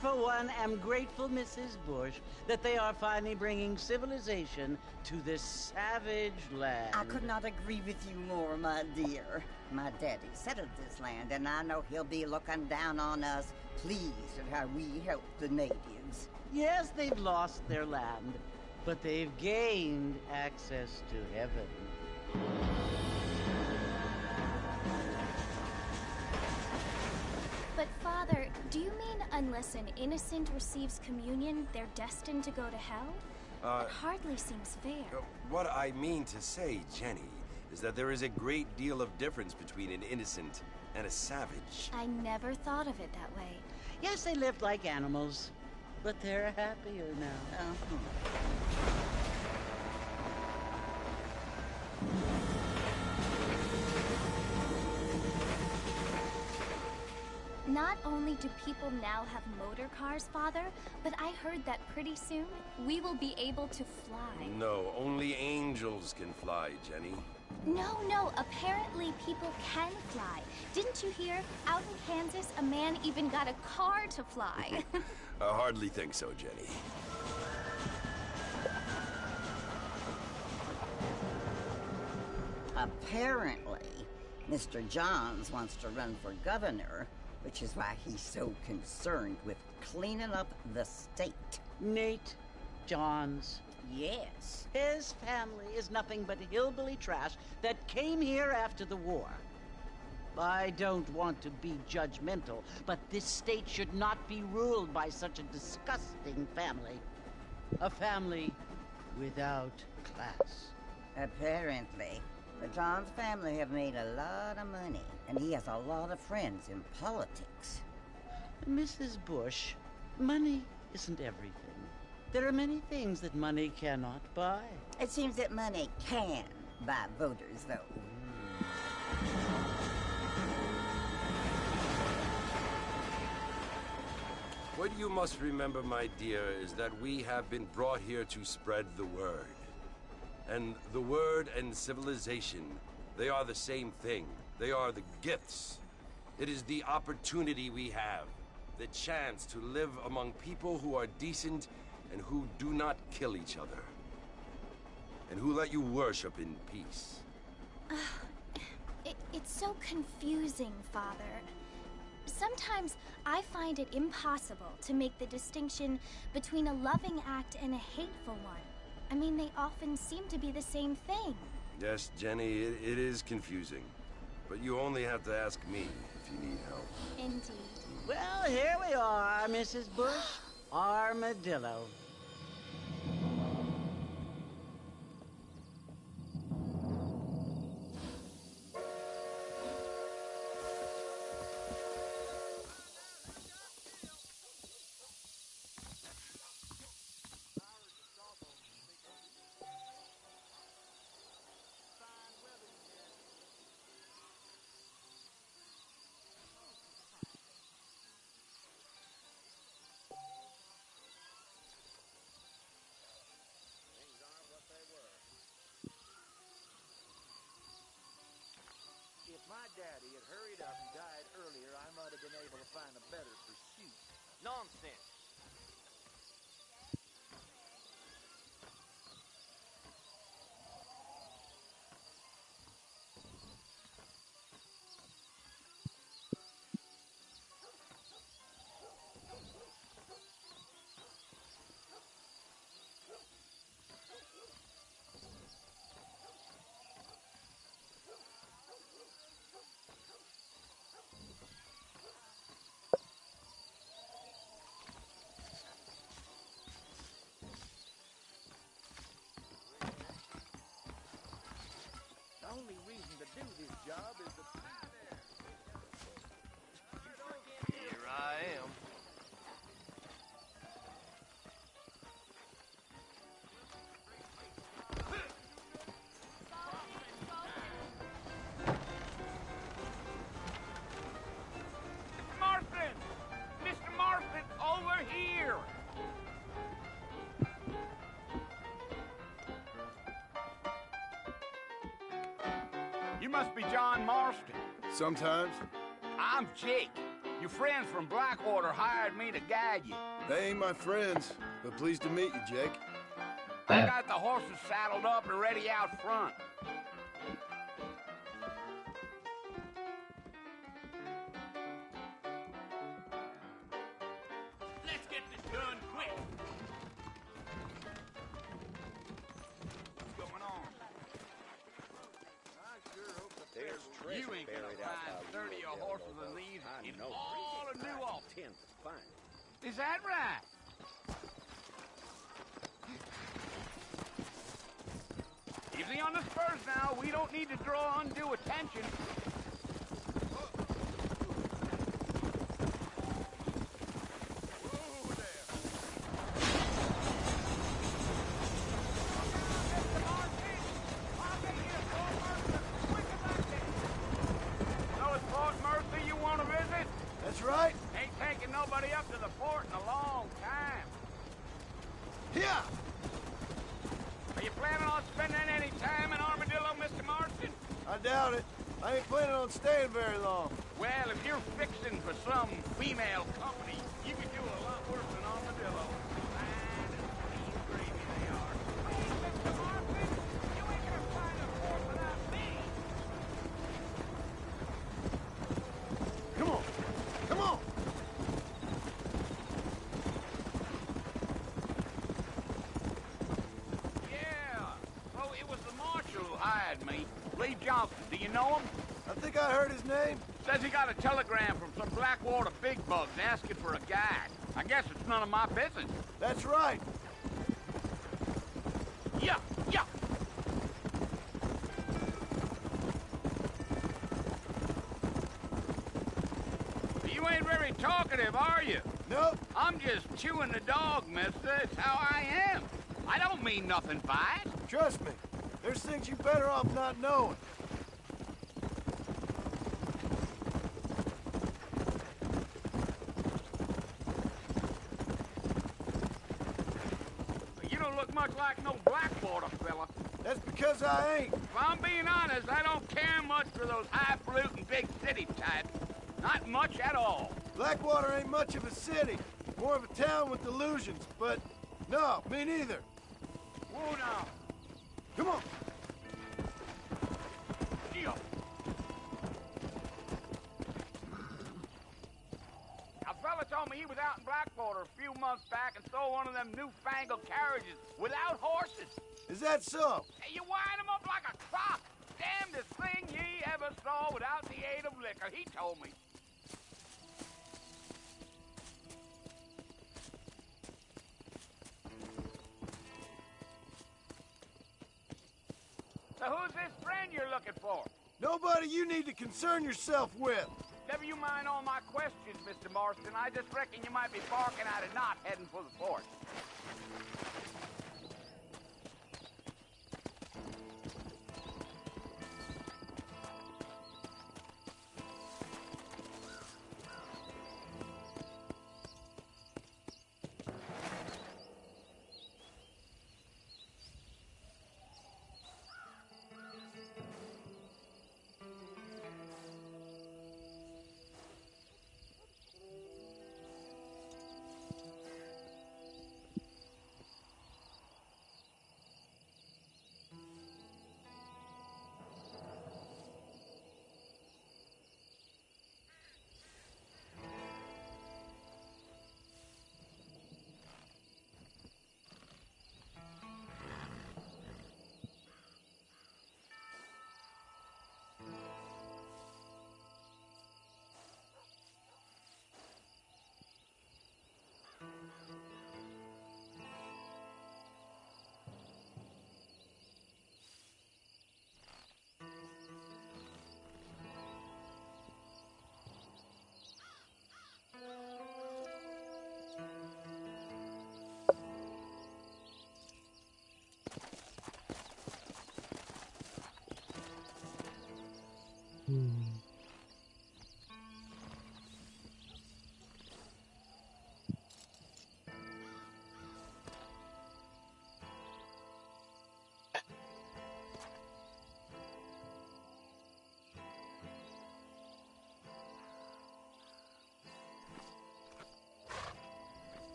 for one, am grateful, Mrs. Bush, that they are finally bringing civilization to this savage land. I could not agree with you more, my dear. My daddy settled this land, and I know he'll be looking down on us, pleased at how we help the natives. Yes, they've lost their land, but they've gained access to heaven. But Father, do you mean unless an innocent receives communion, they're destined to go to hell? That hardly seems fair. What I mean to say, Jenny, is that there is a great deal of difference between an innocent and a savage. I never thought of it that way. Yes, they lived like animals, but they're happier now. Not only do people now have motor cars, Father, but I heard that pretty soon we will be able to fly. No, only angels can fly, Jenny. No, apparently people can fly. Didn't you hear? Out in Kansas, a man even got a car to fly. I hardly think so, Jenny. Apparently, Mr. Johns wants to run for governor, which is why he's so concerned with cleaning up the state. Nate Johns. Yes. His family is nothing but hillbilly trash that came here after the war. I don't want to be judgmental, but this state should not be ruled by such a disgusting family. A family without class. Apparently, the Johns family have made a lot of money, and he has a lot of friends in politics. Mrs. Bush, money isn't everything. There are many things that money cannot buy. It seems that money can buy voters, though. What you must remember, my dear, is that we have been brought here to spread the word. And the word and civilization, they are the same thing. They are the gifts. It is the opportunity we have, the chance to live among people who are decent and who do not kill each other, and who let you worship in peace. It's so confusing, Father. Sometimes I find it impossible to make the distinction between a loving act and a hateful one. I mean, they often seem to be the same thing. Yes, Jenny, it is confusing. But you only have to ask me if you need help. Indeed. Well, here we are, Mrs. Bush. Armadillo. If my daddy had hurried up and died earlier, I might have been able to find a better pursuit. Nonsense. The only reason to do this job is to... Here I am. Martin! Mr. Martin, over here! You must be John Marston. Sometimes. I'm Jake. Your friends from Blackwater hired me to guide you. They ain't my friends, but pleased to meet you, Jake. I got the horses saddled up and ready out front. Let's get this done quick. What's going on? There's You ain't gonna find 30 horses than these in all of New Orleans. Is that right? Easy on the spurs now. We don't need to draw undue attention. So it's Fort Mercer you want to visit? That's right. Ain't taking nobody up to the fort in a long time. Yeah. Are you planning on spending any time in Armadillo, Mr. Marston? I doubt it. I ain't planning on staying very long. Well, if you're fixing for some female company, you could do a lot worse than Armadillo. Fine and clean gravy they are. Hey, Mr. Marston, you ain't gonna find a fort without me. Come on. Come on. Yeah. So it was the marshal who hired me. Lee Johnson, do you know him? I think I heard his name. Says he got a telegram from some Blackwater big bugs asking for a guide. I guess it's none of my business. That's right. Yeah, yeah. You ain't very talkative, are you? Nope. I'm just chewing the dog, mister. It's how I am. I don't mean nothing by it. Trust me. There's things you better off not knowing. You don't look much like no Blackwater fella. That's because I ain't. If I'm being honest, I don't care much for those highfalutin big city types. Not much at all. Blackwater ain't much of a city. More of a town with illusions, but no, me neither. Whoa now. Come on. Gio. A fella told me he was out in Blackwater a few months back and stole one of them newfangled carriages without horses. Is that so? Hey, you wind them up like a crock. Damnedest thing ye ever saw without the aid of liquor, he told me. So who's this friend you're looking for? Nobody you need to concern yourself with. Never you mind all my questions, Mr. Marston. I just reckon you might be barking at a knot heading for the fort.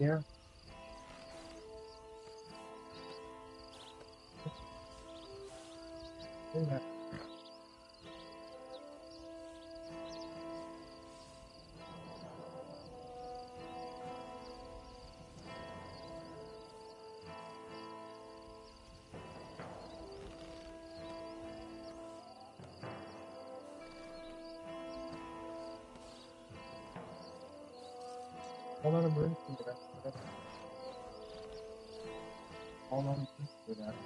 Yeah. Yeah. All on a break for that. All on a break for that.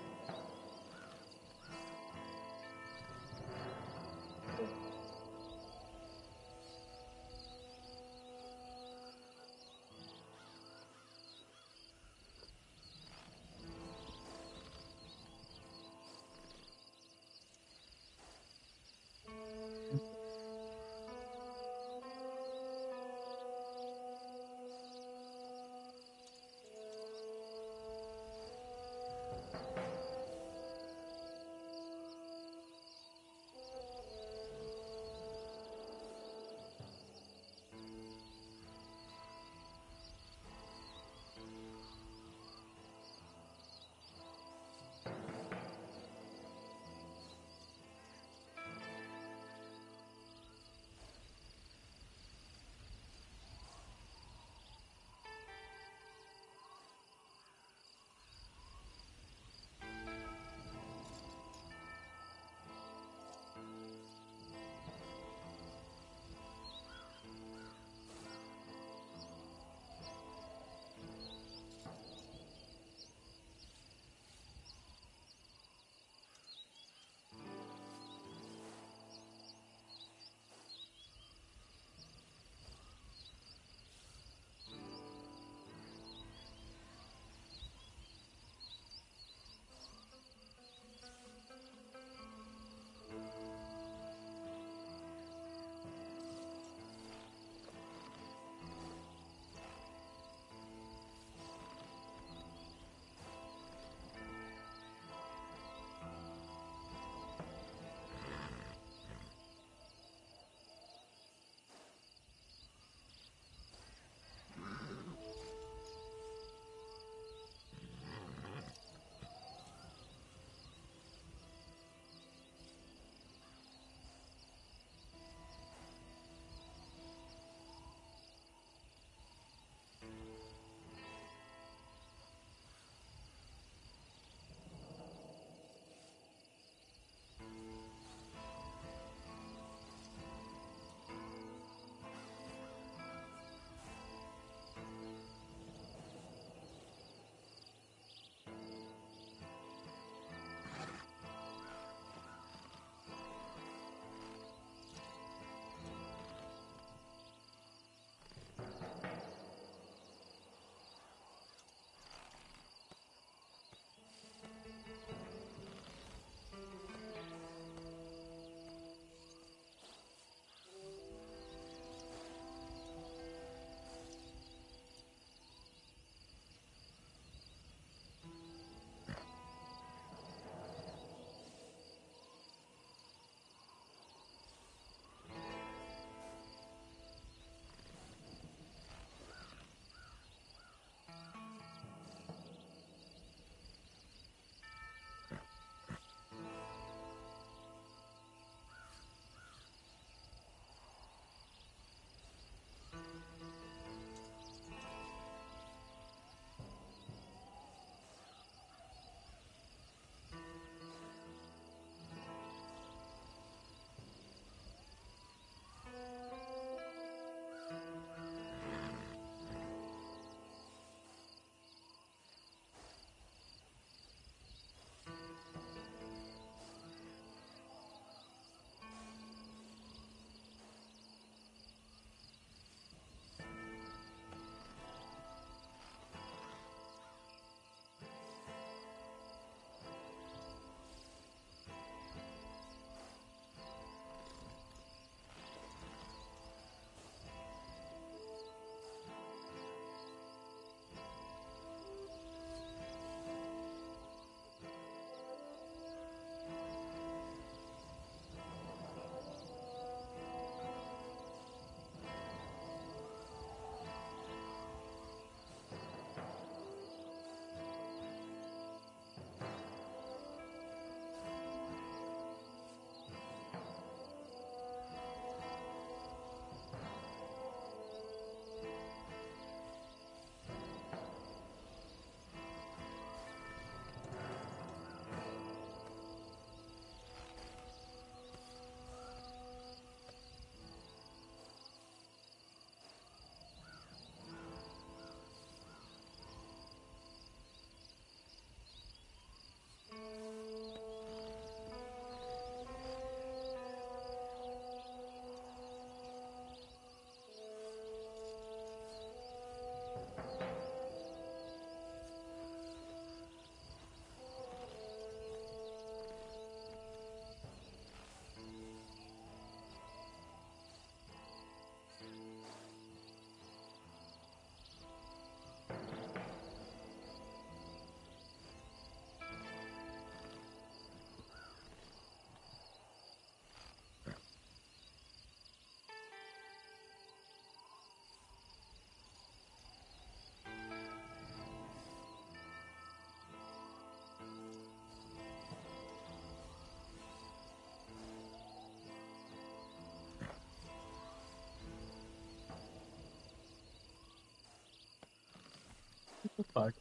What the fuck?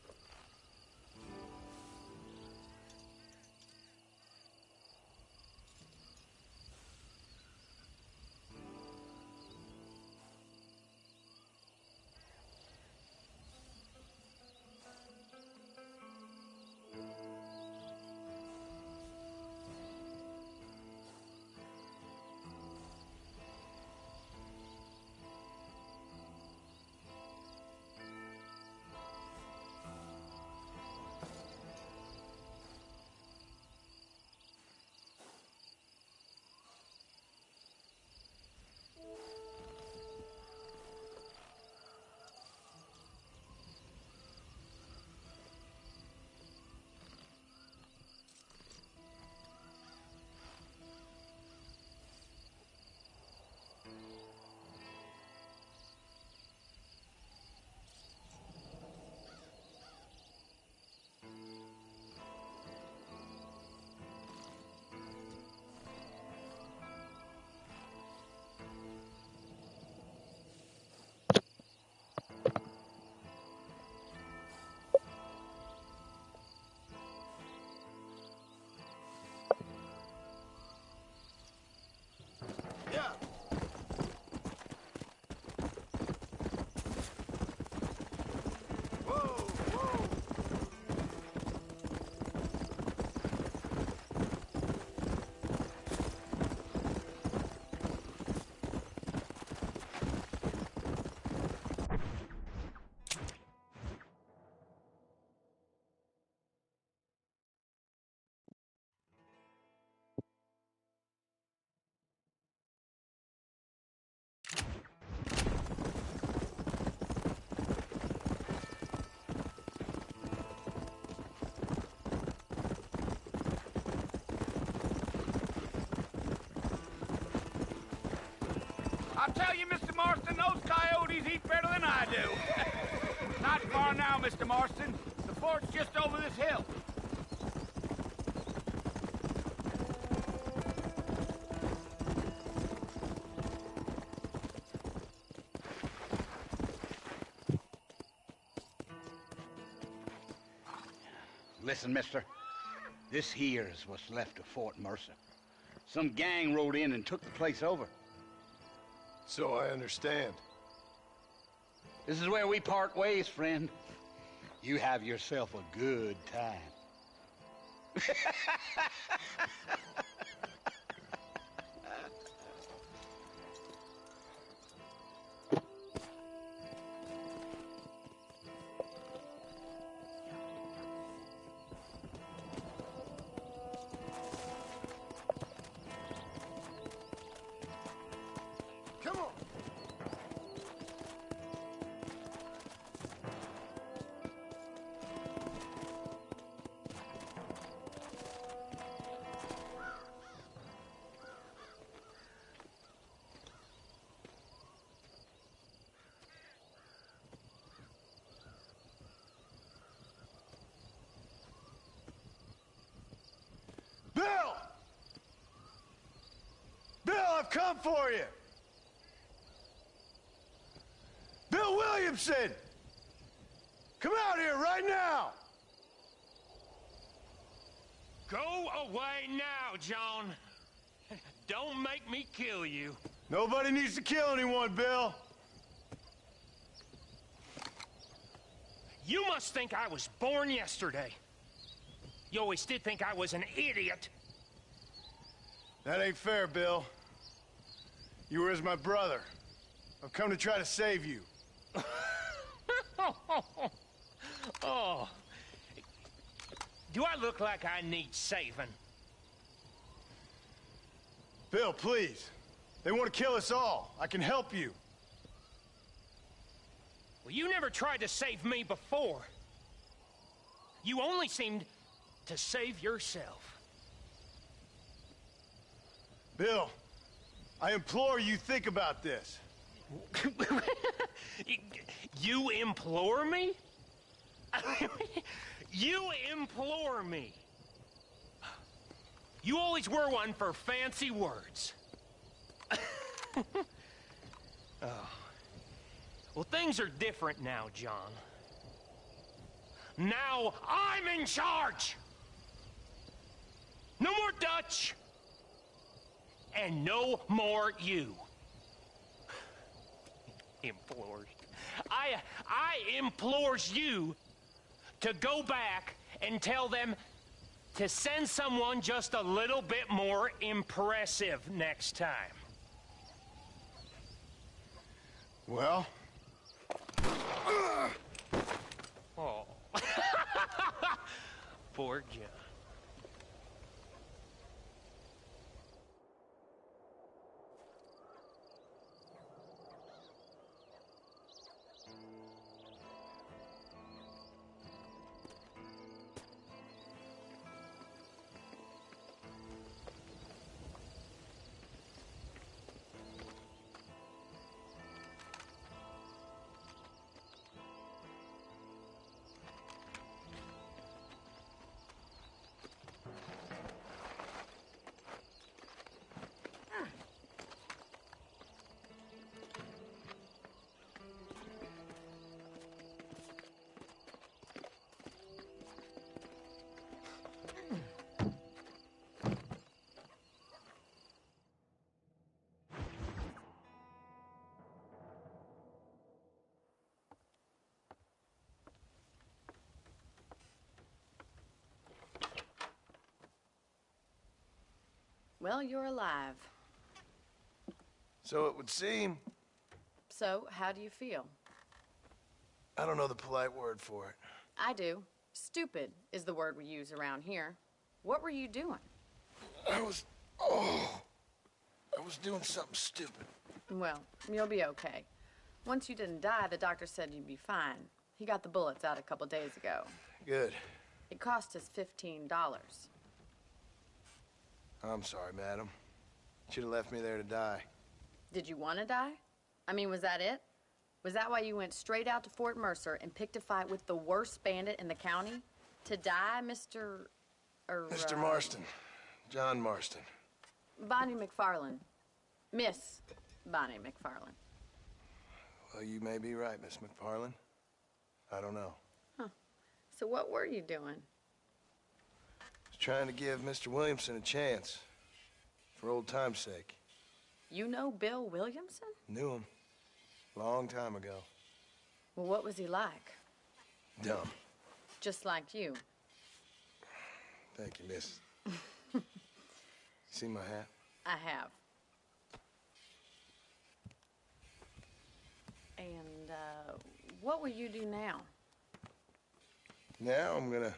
Yeah. Whoa, whoa. I'll tell you, Mr. Marston, those coyotes eat better than I do. Not far now, Mr. Marston. The fort's just over this hill. Listen, mister. This here is what's left of Fort Mercer. Some gang rode in and took the place over. So I understand. This is where we part ways, friend. You have yourself a good time. Come on. Bill! Bill, I've come for you! Bill Williamson! Come out here right now! Go away now, John. Don't make me kill you. Nobody needs to kill anyone, Bill. You must think I was born yesterday. You always did think I was an idiot. That ain't fair, Bill. You were as my brother. I've come to try to save you. Oh. Do I look like I need saving? Bill, please. They want to kill us all. I can help you. Well, you never tried to save me before. You only seemed to save yourself. Bill, I implore you think about this. You implore me? You implore me? You always were one for fancy words. Oh. Well, things are different now, John. now I'm in charge! No more Dutch! And no more you. Implores. I implores you to go back and tell them to send someone just a little bit more impressive next time. Well? Oh. Poor John. Well, you're alive. So it would seem. So, how do you feel? I don't know the polite word for it. I do. Stupid is the word we use around here. What were you doing? I was doing something stupid. Well, you'll be okay. Once you didn't die, the doctor said you'd be fine. He got the bullets out a couple days ago. Good. It cost us $15. I'm sorry, madam. Should have left me there to die. Did you want to die? I mean, was that it? Was that why you went straight out to Fort Mercer and picked a fight with the worst bandit in the county? To die, Mr. Mr. Marston. John Marston. Bonnie McFarlane. Miss Bonnie McFarlane. Well, you may be right, Miss McFarlane. I don't know. Huh. So what were you doing? I was trying to give Mr. Williamson a chance. For old time's sake. You know Bill Williamson? Knew him. Long time ago. Well, what was he like? Dumb. Just like you. Thank you, miss. See my hat? I have. And, what will you do now? Now I'm gonna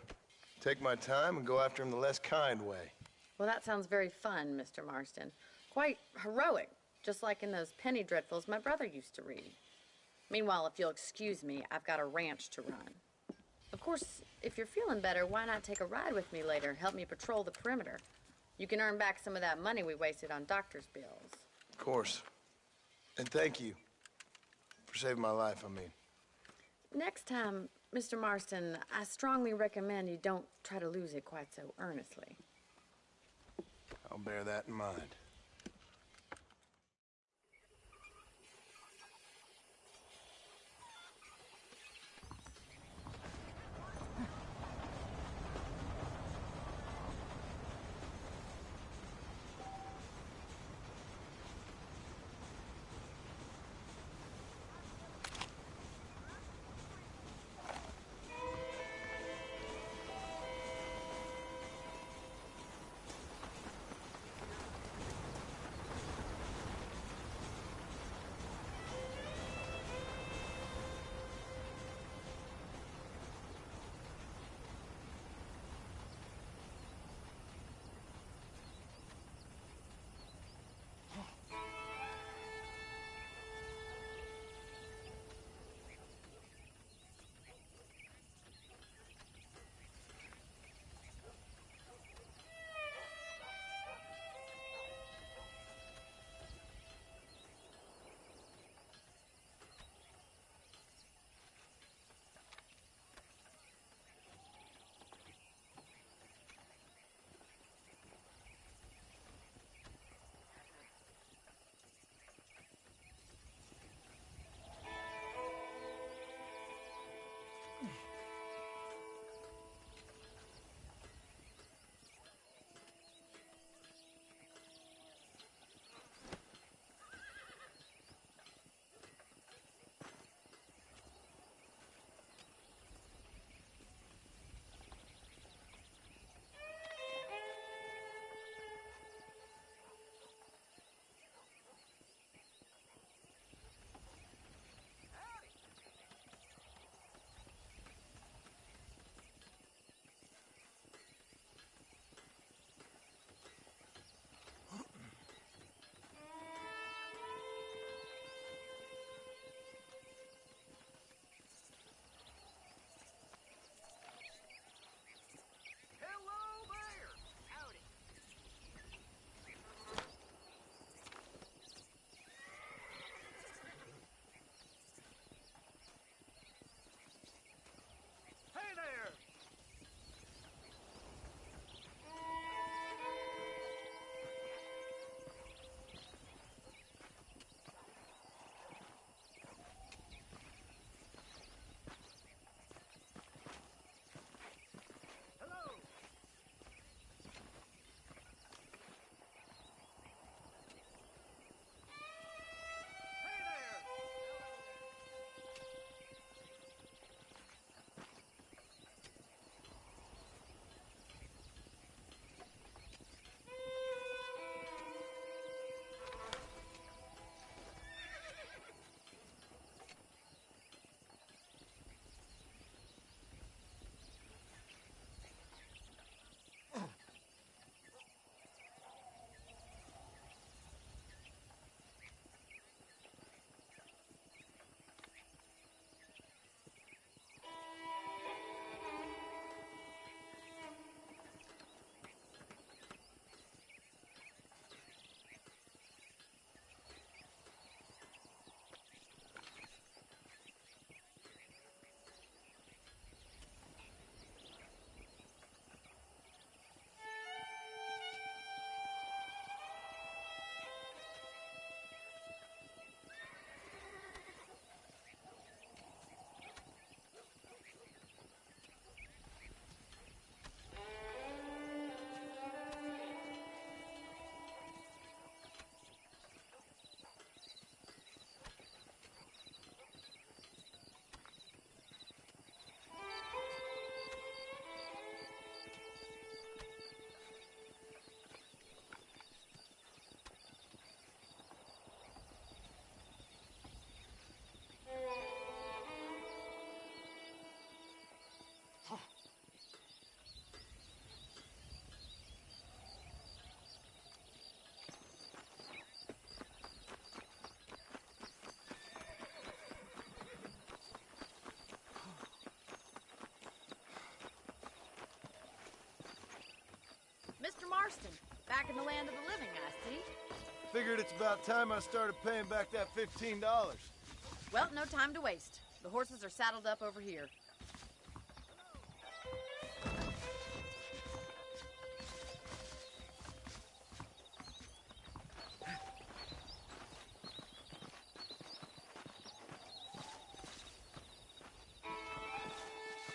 take my time and go after him the less kind way. Well, that sounds very fun, Mr. Marston. Quite heroic, just like in those penny dreadfuls my brother used to read. Meanwhile, if you'll excuse me, I've got a ranch to run. Of course, if you're feeling better, why not take a ride with me later? Help me patrol the perimeter. You can earn back some of that money we wasted on doctor's bills. Of course. And thank you for saving my life, I mean. Next time, Mr. Marston, I strongly recommend you don't try to lose it quite so earnestly. I'll bear that in mind. Marston. Back in the land of the living, I see. Figured it's about time I started paying back that $15. Well, no time to waste. The horses are saddled up over here.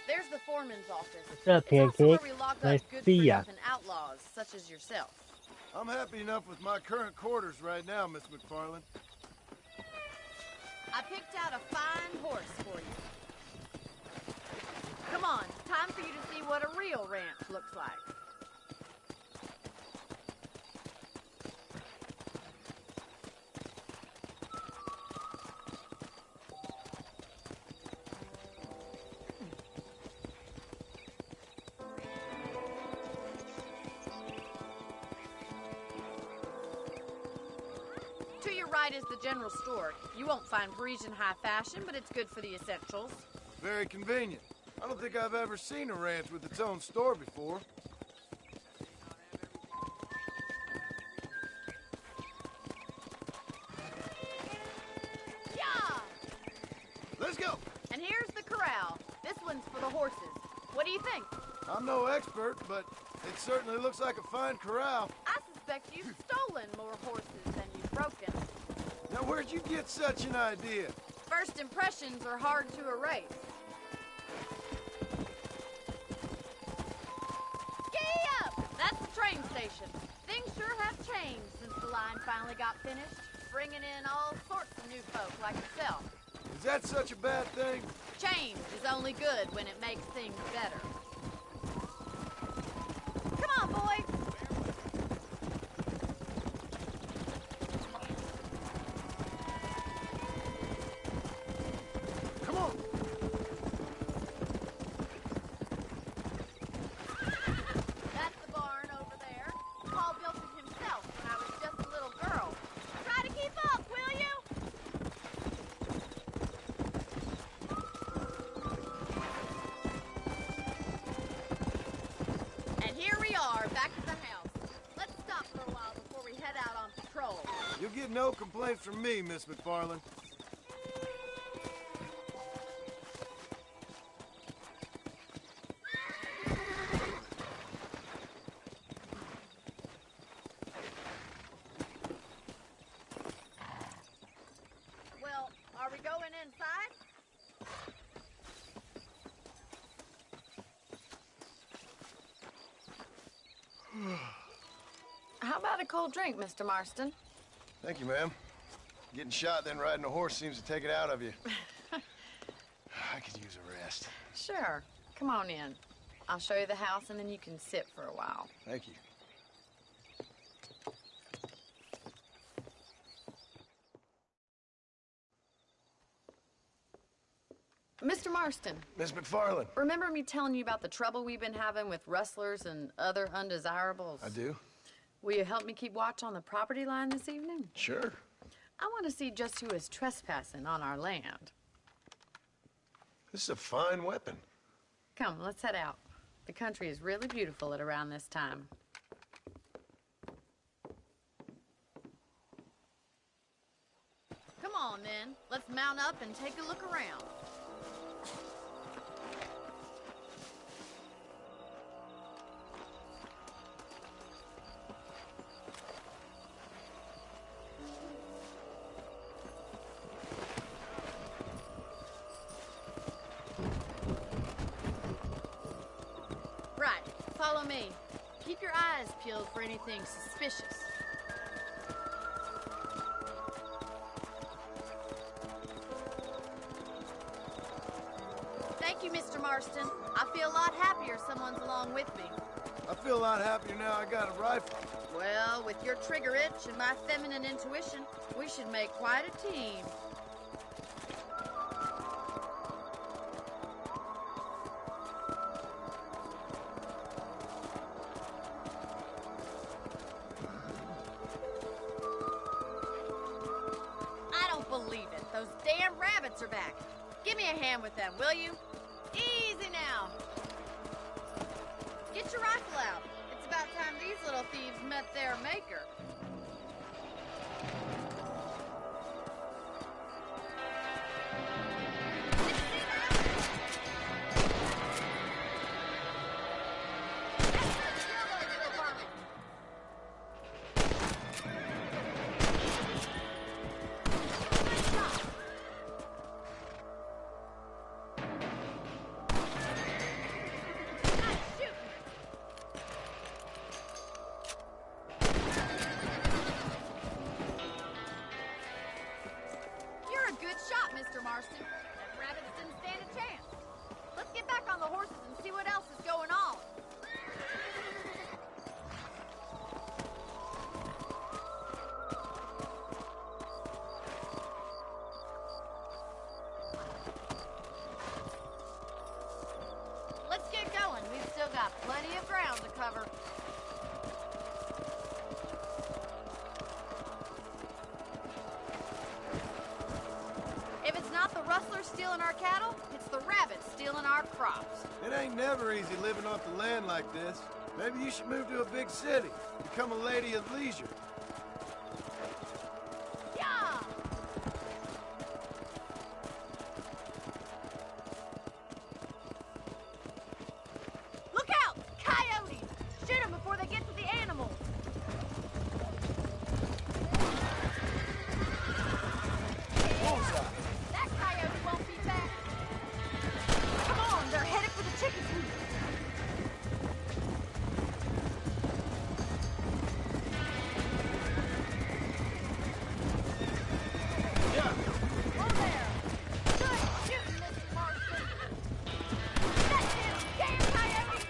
There's the foreman's office. What's up, It's also where Pancake? we lock Nice up to good see for ya. nothing outlaws such as yourself. I'm happy enough with my current quarters right now, Miss McFarland. I picked out a fine horse for you. Come on, time for you to see what a real ranch looks like. To your right is the general store. You won't find Parisian high fashion, but it's good for the essentials. Very convenient. I don't think I've ever seen a ranch with its own store before. Yeah! Let's go! And here's the corral. This one's for the horses. What do you think? I'm no expert, but it certainly looks like a fine corral. I suspect you've stolen more horses than you've broken. Now, where'd you get such an idea? First impressions are hard to erase. Giddy up! That's the train station. Things sure have changed since the line finally got finished, bringing in all sorts of new folk like yourself. Is that such a bad thing? Change is only good when it makes things better. Come on, boys! Come on! That's the barn over there. Paul built it himself when I was just a little girl. Try to keep up, will you? And here we are, back at the house. Let's stop for a while before we head out on patrol. You'll get no complaints from me, Miss McFarland. Well, are we going inside? How about a cold drink, Mr. Marston? Thank you, ma'am. Getting shot, then riding a horse seems to take it out of you. I could use a rest. Sure. Come on in. I'll show you the house, and then you can sit for a while. Thank you. Mr. Marston, Miss McFarland. remember me telling you about the trouble we've been having with rustlers and other undesirables? I do? Will you help me keep watch on the property line this evening? Sure. I want to see just who is trespassing on our land. This is a fine weapon. Come, let's head out. The country is really beautiful at around this time. Come on, then. Let's mount up and take a look around. Right. Follow me. Keep your eyes peeled for anything suspicious. Thank you, Mr. Marston. I feel a lot happier someone's along with me. I feel a lot happier now I got a rifle. Well, with your trigger itch and my feminine intuition, we should make quite a team. I don't believe it. Those damn rabbits are back. Give me a hand with them, will you? Easy now. Get your rifle out. It's about time these little thieves Let's get going. We've still got plenty of ground to cover. If it's not the rustlers stealing our cattle, it's the rabbits stealing our crops. It ain't never easy living off the land like this. Maybe you should move to a big city. Become a lady of leisure. Yeah! Look out! Coyotes! Shoot them before they get to the animals. That coyote won't be back. Come on, they're headed for the chicken coop. Whoa there! Good shooting, Mr. Marston. That's him, damn coyote!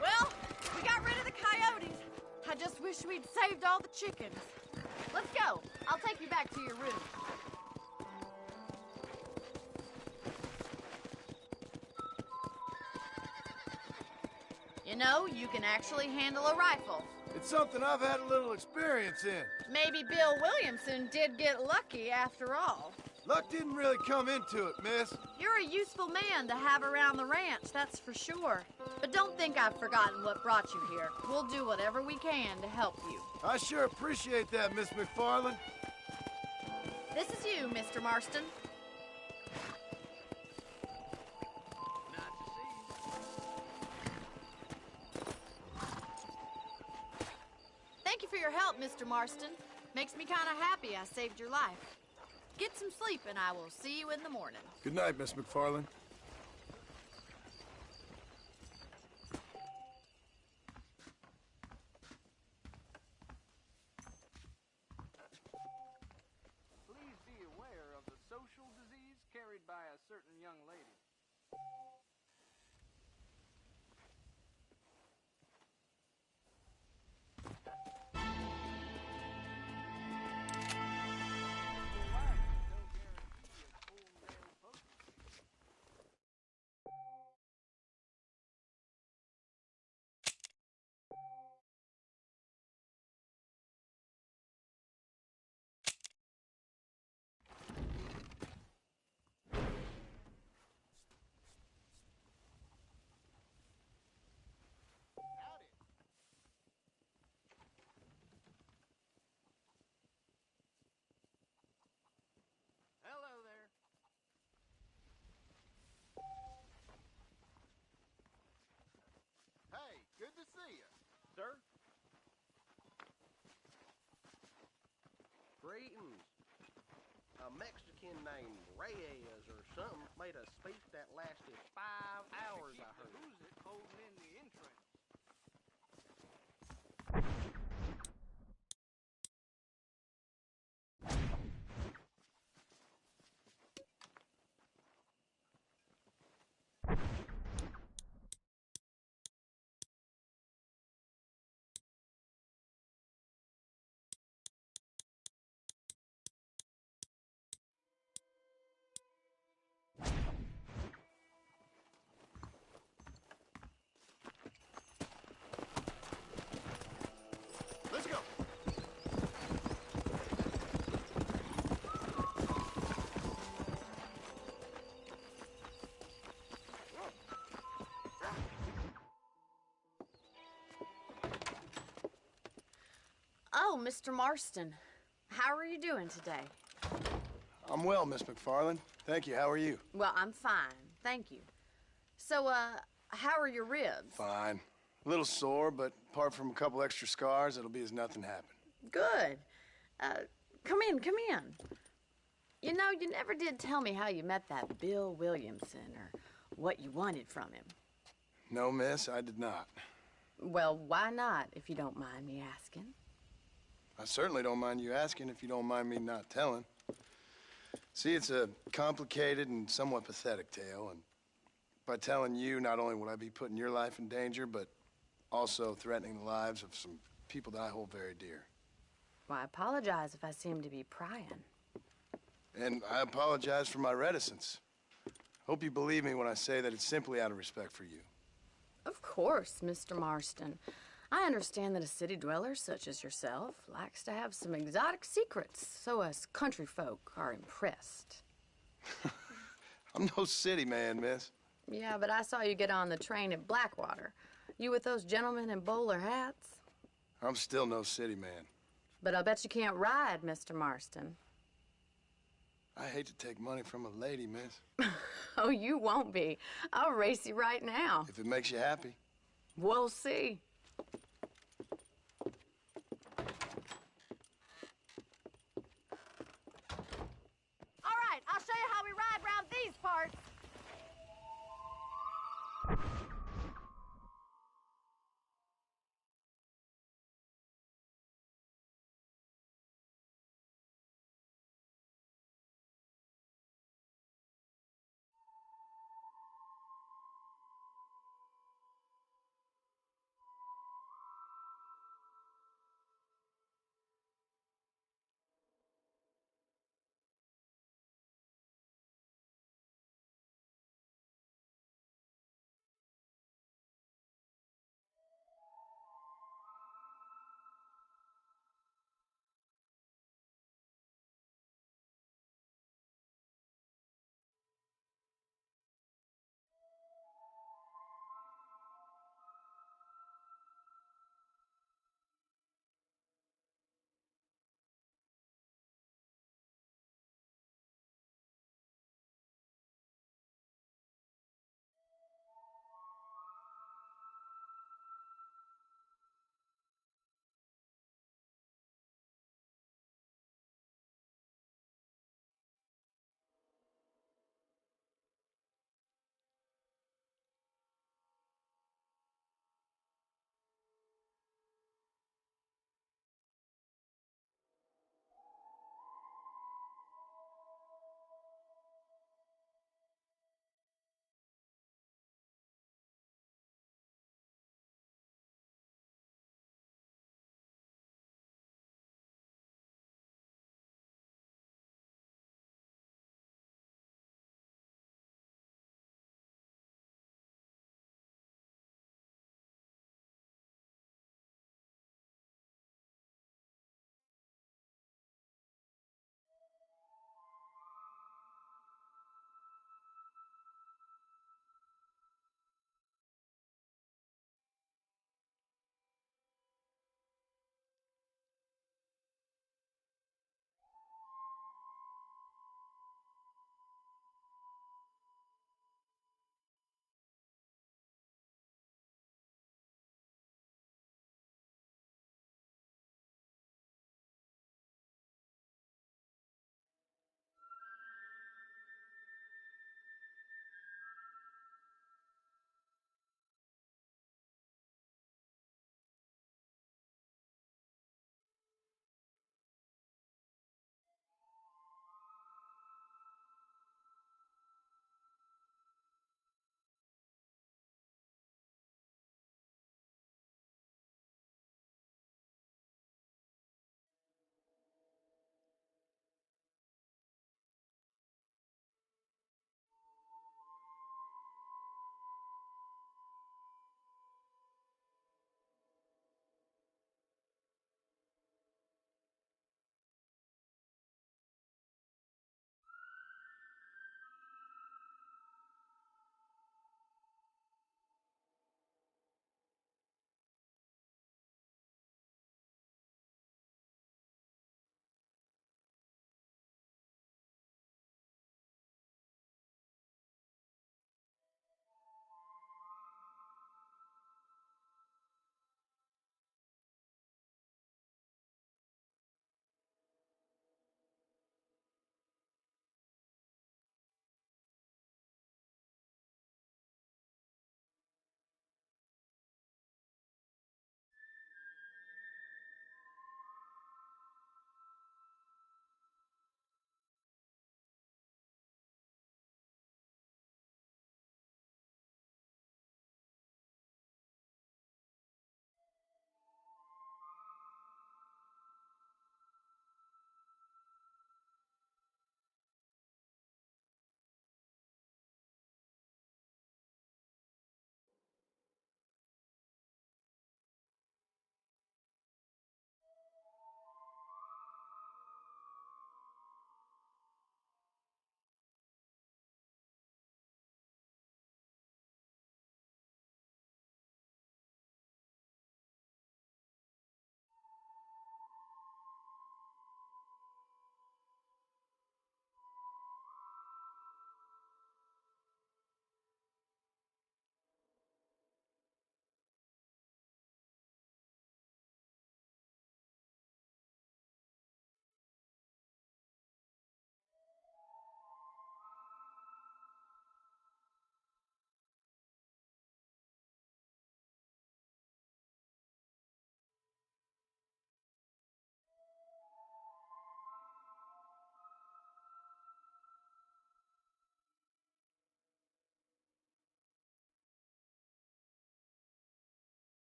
Well, we got rid of the coyotes. I just wish we'd saved all the chickens. Let's go. I'll take you back to your room. You know, you can actually handle a rifle. It's something I've had a little experience in. Maybe Bill Williamson did get lucky after all. Luck didn't really come into it, miss. You're a useful man to have around the ranch, that's for sure. But don't think I've forgotten what brought you here. We'll do whatever we can to help you. I sure appreciate that, Miss McFarland. This is you, Mr. Marston. Nice to see you. Thank you for your help, Mr. Marston. Makes me kind of happy I saved your life. Get some sleep and I will see you in the morning. Good night, Miss McFarland. Please be aware of the social disease carried by a certain young lady. Hello there. Hey, good to see you. Sir? Greetings. A Mexican named Reyes or something made a speech that lasted 5 hours, I heard. Who's it holding in the entrance? Let's go. Oh, Mr. Marston. How are you doing today? I'm well, Miss McFarland. Thank you. How are you? Well, I'm fine. Thank you. So, how are your ribs? Fine. A little sore, but apart from a couple extra scars, it'll be as nothing happened. Good. Come in, come in. You know, you never did tell me how you met that Bill Williamson or what you wanted from him. No, miss, I did not. Well, why not, if you don't mind me asking? I certainly don't mind you asking if you don't mind me not telling. See, it's a complicated and somewhat pathetic tale, and by telling you, not only would I be putting your life in danger, but also threatening the lives of some people that I hold very dear. Well, I apologize if I seem to be prying. And I apologize for my reticence. Hope you believe me when I say that it's simply out of respect for you. Of course, Mr. Marston. I understand that a city dweller such as yourself likes to have some exotic secrets, so us country folk are impressed. I'm no city man, miss. Yeah, but I saw you get on the train at Blackwater. You with those gentlemen in bowler hats? I'm still no city man. But I'll bet you can't ride, Mr. Marston. I hate to take money from a lady, miss. Oh, you won't be. I'll race you right now. If it makes you happy. We'll see. All right, I'll show you how we ride round these parts.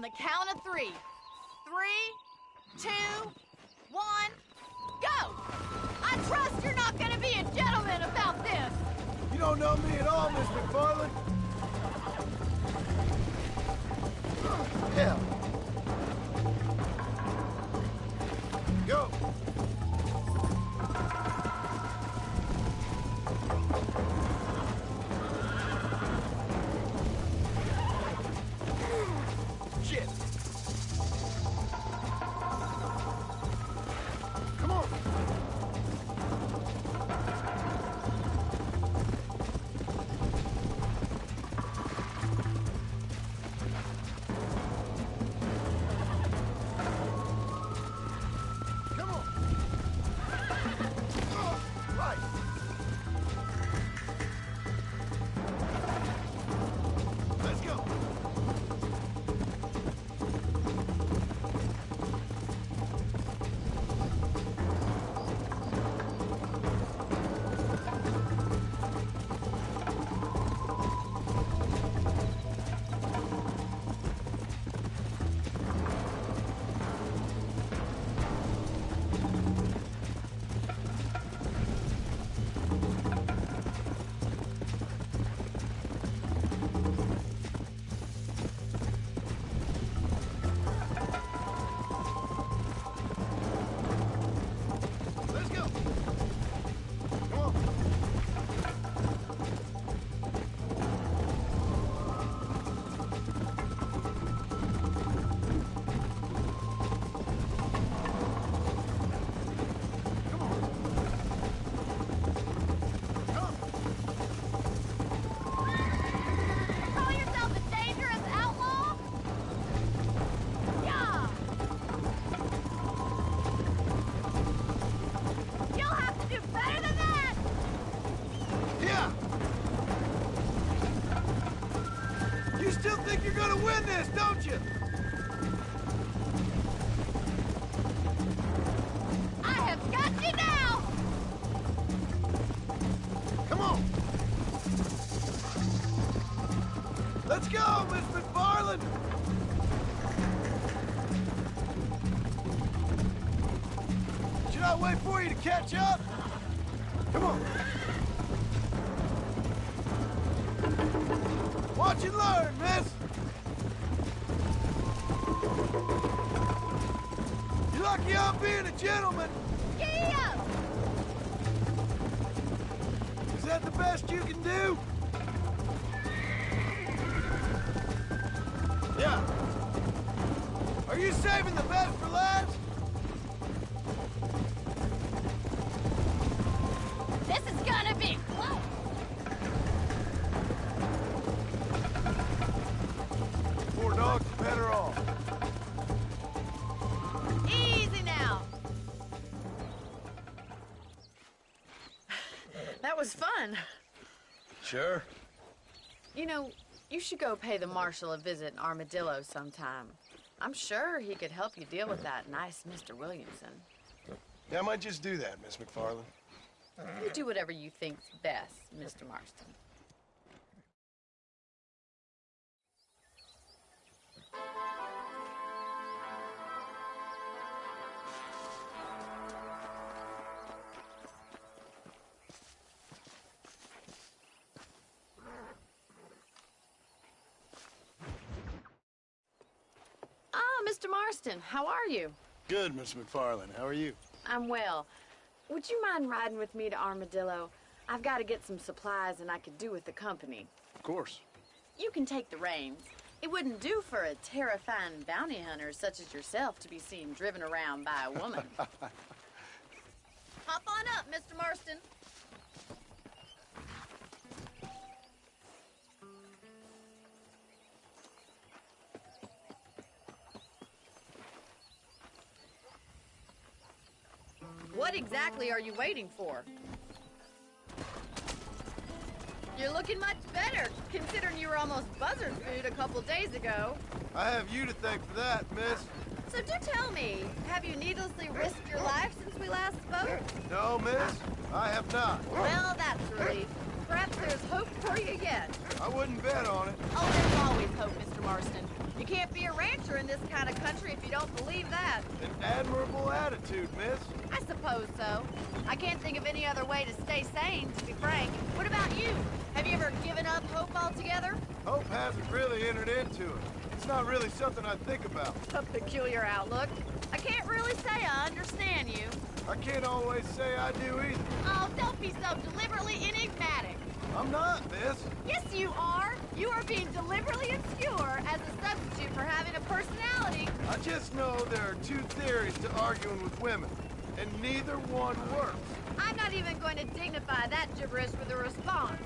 on the count of 3. 3, 2, 1, go! I trust you're not gonna be a gentleman about this! You don't know me at all, Miss McFarland. Hell. Go! Shit! Come on! Come on! Right! Let's go! Let's go! Come on! Come on! Come! Call yourself a dangerous outlaw? Yeah! You'll have to do better than that! Yeah! You still think you're gonna win this, don't you? I have got you now! Come on! Let's go, Miss McFarland! Should I wait for you to catch up? Come on! Watch and learn, miss! You're lucky I'm being a gentleman! Giddy up! Is that the best you can do? Yeah. Are you saving the best for last? This is gonna be close! Poor dog's better off. Easy now! That was fun. Sure. You know, you should go pay the marshal a visit in Armadillo sometime. I'm sure he could help you deal with that nice Mr. Williamson. Yeah, I might just do that, Miss McFarland. You do whatever you think's best, Mr. Marston. Ah, Mr. Marston, how are you? Good, Miss McFarland. How are you? I'm well. Would you mind riding with me to Armadillo? I've got to get some supplies and I could do with the company. Of course. You can take the reins. It wouldn't do for a terrifying bounty hunter such as yourself to be seen driven around by a woman. Hop on up, Mr. Marston. What exactly are you waiting for? You're looking much better, considering you were almost buzzard food a couple days ago. I have you to thank for that, miss. So do tell me, have you needlessly risked your life since we last spoke? No, miss, I have not. Well, that's a relief. Perhaps there's hope hope for you yet. I wouldn't bet on it. Oh, there's always hope, Mr. Marston. You can't be a rancher in this kind of country if you don't believe that. An admirable attitude, miss. I suppose so. I can't think of any other way to stay sane, to be frank. What about you? Have you ever given up hope altogether? Hope hasn't really entered into it. It's not really something I think about. A peculiar outlook. I can't really say I understand you. I can't always say I do either. Oh, don't be so deliberately enigmatic. I'm not, miss. Yes, you are. You are being deliberately obscure as a substitute for having a personality. I just know there are two theories to arguing with women, and neither one works. I'm not even going to dignify that gibberish with a response.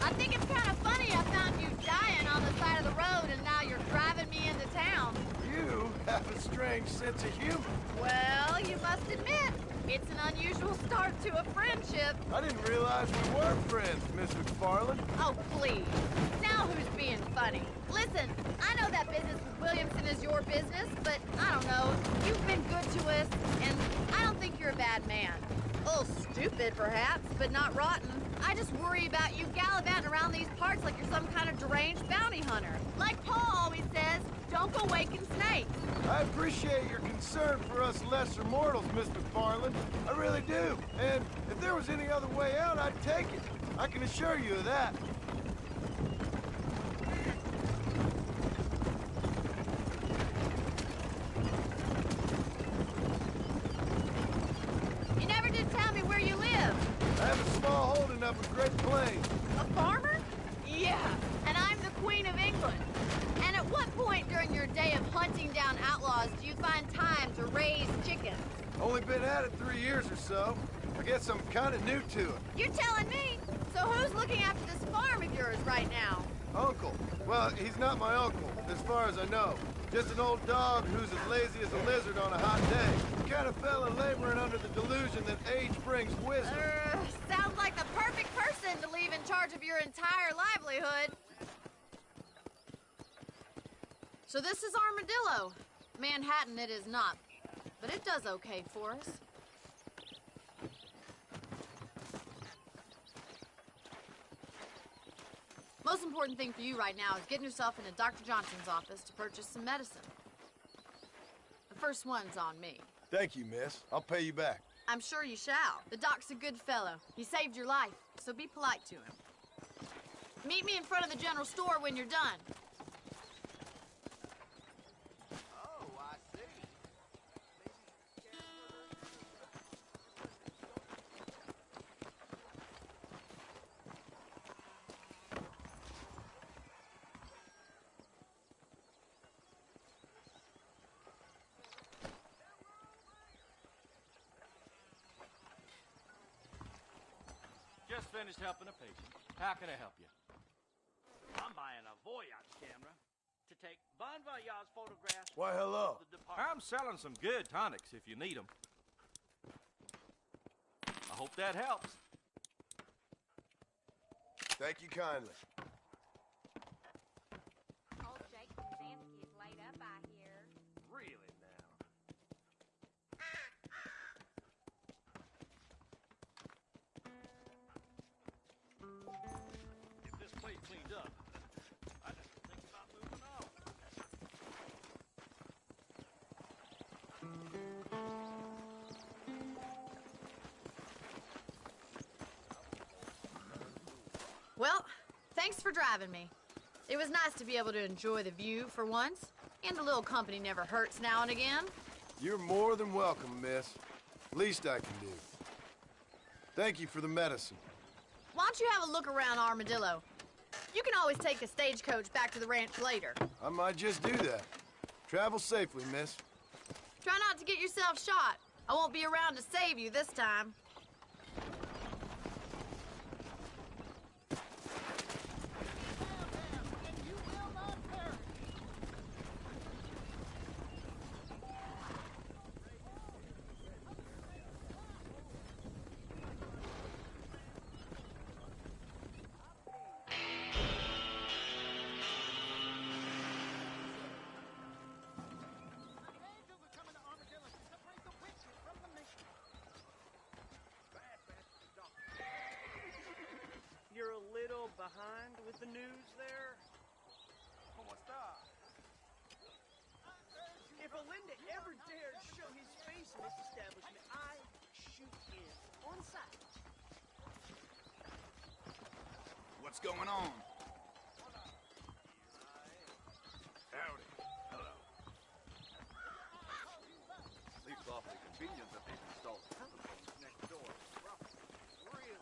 I think it's kind of funny I found you dying on the side of the road and now you're driving me into town. You have a strange sense of humor. Well, you must admit, it's an unusual start to a friendship. I didn't realize we were friends, Miss McFarland. Oh, please. Now who's being funny? Listen, I know that business with Williamson is your business, but I don't know. You've been good to us, and I don't think you're a bad man. A little stupid, perhaps, but not rotten. I just worry about you gallivanting around these parts like you're some kind of deranged bounty hunter. Like Paul always says, don't go waking snakes. I appreciate your concern for us lesser mortals, Miss McFarland. I really do. And if there was any other way out, I'd take it. I can assure you of that. You never did tell me where you live. I have a small holding up in Great Plains. A farmer? Yeah, and I'm the Queen of England. And at what point during your day of hunting down outlaws do you find time to raise chickens? Only been at it 3 years or so. I guess I'm kind of new to it. You're telling me? So who's looking after this farm of yours right now? Uncle. Well, he's not my uncle, as far as I know. Just an old dog who's as lazy as a lizard on a hot day. The kind of fella laboring under the delusion that age brings wisdom. Sounds like the perfect person to leave in charge of your entire livelihood. So this is Armadillo. Manhattan it is not, but it does okay for us. Most important thing for you right now is getting yourself into Dr. Johnson's office to purchase some medicine. The first one's on me. Thank you, miss. I'll pay you back. I'm sure you shall. The doc's a good fellow. He saved your life, so be polite to him. Meet me in front of the general store when you're done. Oh, I see. Just finished helping a patient. How can I help you? I'm buying a Voyage camera to take Bon Voyage photographs. Why, hello. of the department. I'm selling some good tonics if you need them. I hope that helps. Thank you kindly. Old Jake from Zansky is laid up, I hear. Really now. If this place cleaned up, I'd have to think about moving on. Well, thanks for driving me. It was nice to be able to enjoy the view for once, and a little company never hurts now and again. You're more than welcome, miss. Least I can do. Thank you for the medicine. Why don't you have a look around Armadillo? You can always take a stagecoach back to the ranch later. I might just do that. Travel safely, miss. Try not to get yourself shot. I won't be around to save you this time. Smith's establishment. I shoot in on sight. What's going on? Howdy. Hello. Seems awfully convenient that they've installed telephones next door. Really?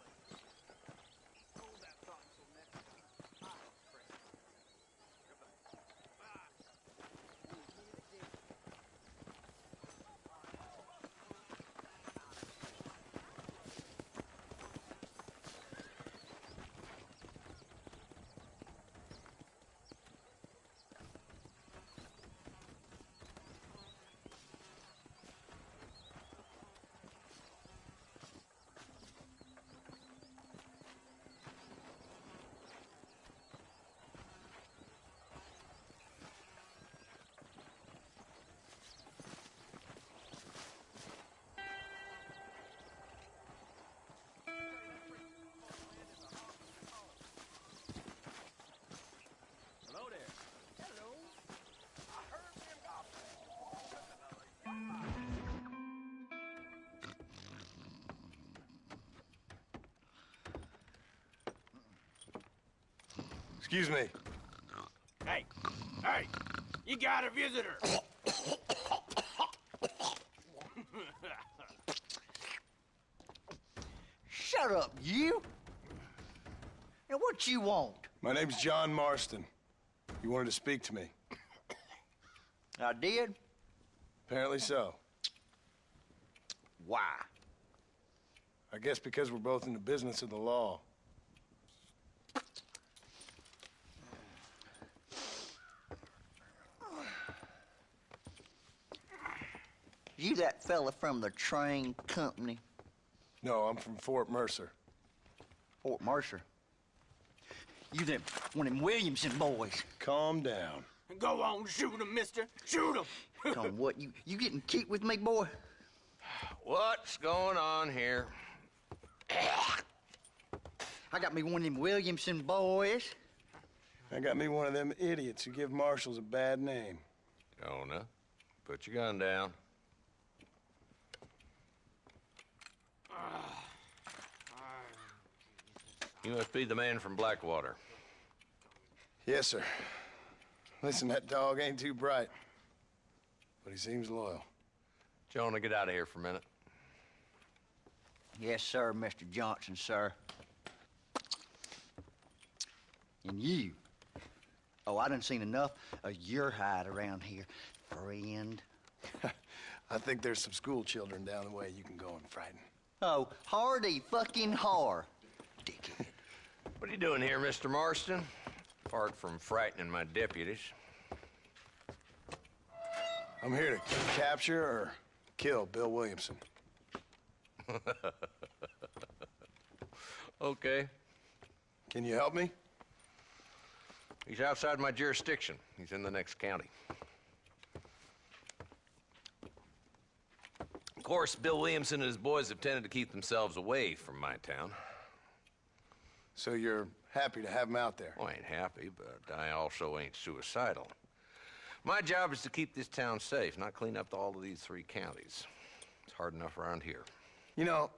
Hold that thought until next time. I'll press it. Goodbye. Bye. Hello there. Hello. I heard them Excuse me. Hey, hey, you got a visitor. Shut up, you! Now, what you want? My name's John Marston. You wanted to speak to me. I did? Apparently so. Why? I guess because we're both in the business of the law. You that fella from the train company? No, I'm from Fort Mercer. Fort Mercer? You them, one of them Williamson boys. Calm down. Go on, shoot him, mister. Shoot him. Come on, what, you getting keep with me, boy? What's going on here? I got me one of them Williamson boys. I got me one of them idiots who give marshals a bad name. Jonah, put your gun down. You must be the man from Blackwater. Yes, sir. Listen, that dog ain't too bright, but he seems loyal. Jonah, get out of here for a minute. Yes, sir, Mr. Johnson, sir. And you. Oh, I done seen enough of your hide around here, friend. I think there's some school children down the way you can go and frighten. Oh, hardy fucking har. Dickhead. What are you doing here, Mr. Marston? Apart from frightening my deputies. I'm here to capture or kill Bill Williamson. Okay. Can you help me? He's outside my jurisdiction. He's in the next county. Of course, Bill Williamson and his boys have tended to keep themselves away from my town. So you're happy to have him out there? Well, I ain't happy, but I also ain't suicidal. My job is to keep this town safe, not clean up all of these 3 counties. It's hard enough around here. You know,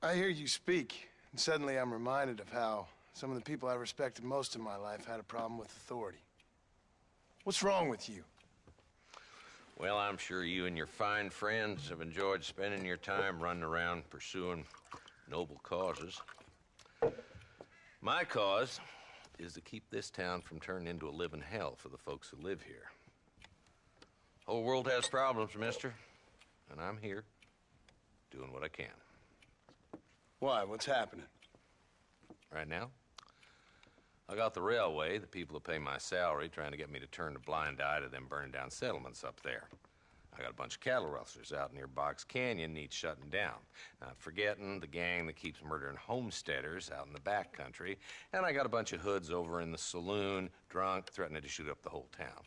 I hear you speak, and suddenly I'm reminded of how some of the people I respected most in my life had a problem with authority. What's wrong with you? Well, I'm sure you and your fine friends have enjoyed spending your time running around pursuing noble causes. My cause is to keep this town from turning into a living hell for the folks who live here. The whole world has problems, mister, and I'm here doing what I can. Why? What's happening? Right now, I got the railway, the people who pay my salary, trying to get me to turn a blind eye to them burning down settlements up there. I got a bunch of cattle rustlers out near Box Canyon needs shutting down. Not forgetting the gang that keeps murdering homesteaders out in the back country. And I got a bunch of hoods over in the saloon, drunk, threatening to shoot up the whole town.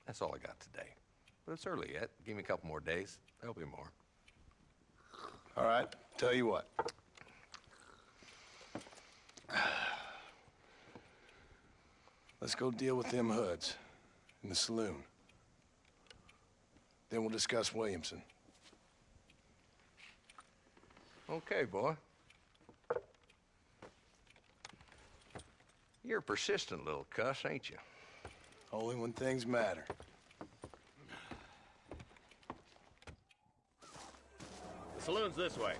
That's all I got today. But it's early yet. Give me a couple more days. There'll be more. All right, tell you what. Let's go deal with them hoods in the saloon. Then we'll discuss Williamson. Okay, boy. You're a persistent little cuss, ain't you? Only when things matter. The saloon's this way.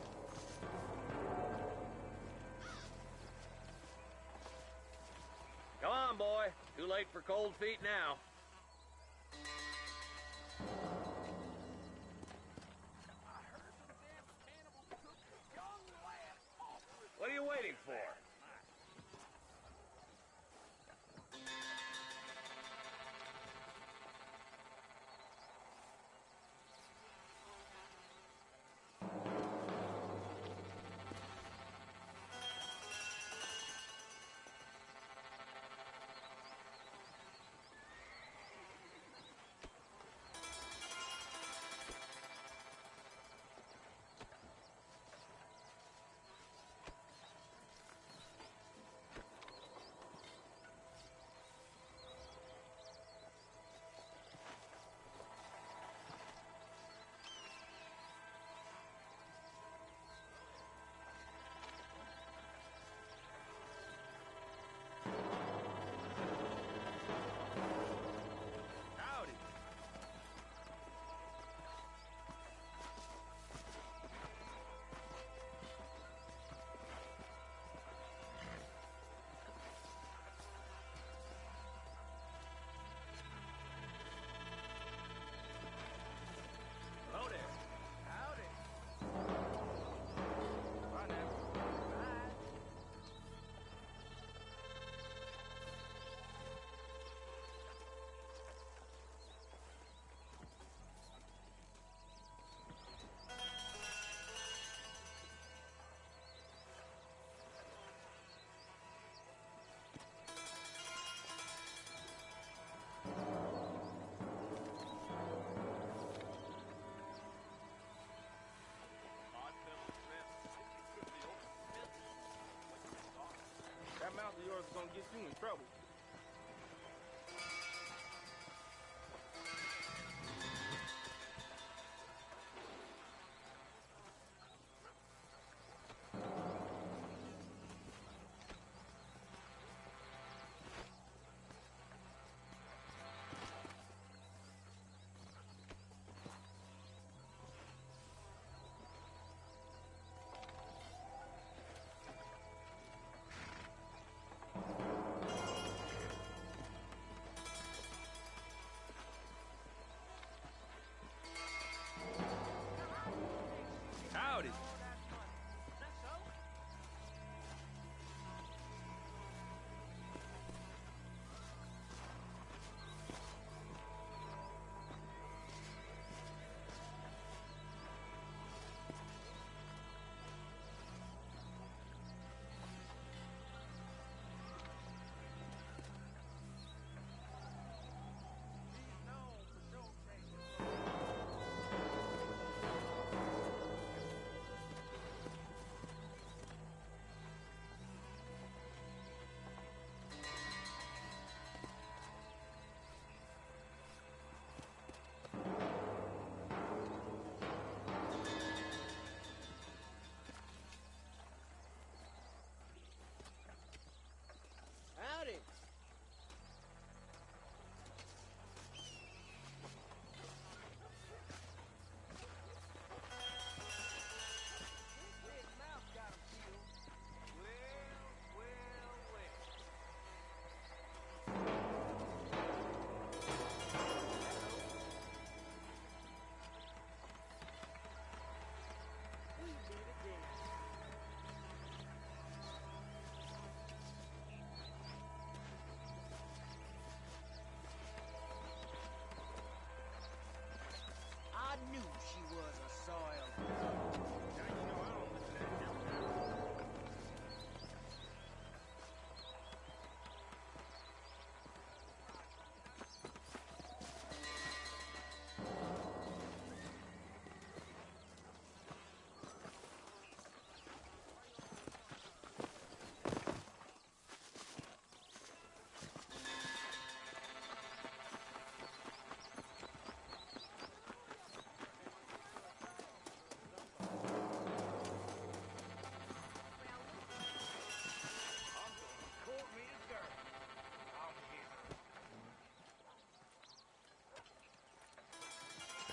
Come on, boy. Too late for cold feet now. What are you waiting for? Hello there. Howdy. Bye now. Bye. That mouth of yours is gonna get you in trouble.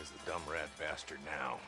is the dumb rat bastard now?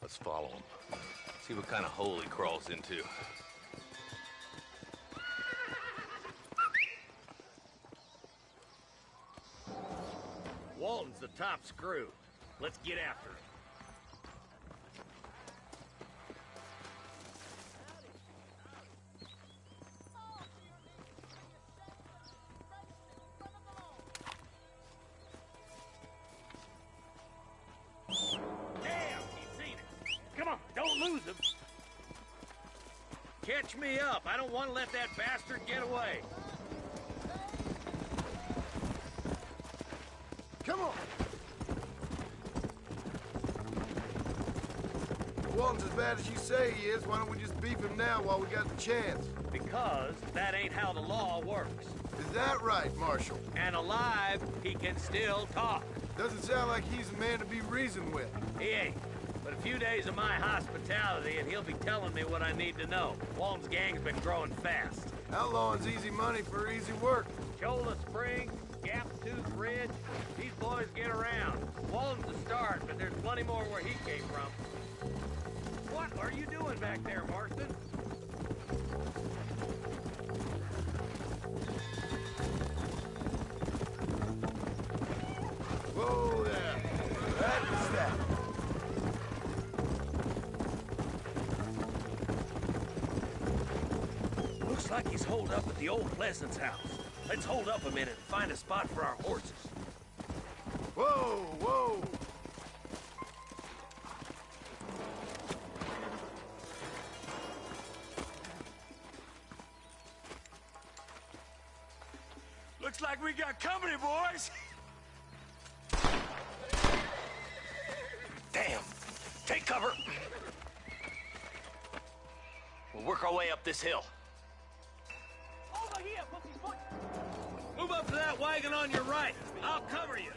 Let's follow him. See what kind of hole he crawls into. Walton's the top screw. Let's get after him. Lose him. Catch me up. I don't want to let that bastard get away. Come on. Walton's as bad as you say he is. Why don't we just beef him now while we got the chance? Because that ain't how the law works. Is that right, Marshal? And alive, he can still talk. Doesn't sound like he's a man to be reasoned with. He ain't. But a few days of my hospitality and he'll be telling me what I need to know. Walton's gang's been growing fast. Outlawing's easy money for easy work. Cholla Springs, Gap Tooth Ridge, these boys get around. Walton's the start, but there's plenty more where he came from. What are you doing back there, Marston? Whoa there. That's that. Looks like he's holed up at the old Pleasance house. Let's hold up a minute and find a spot for our horses. Whoa, whoa! Looks like we got company, boys! Damn! Take cover! We'll work our way up this hill. Over here, pussy. Move up to that wagon on your right. I'll cover you.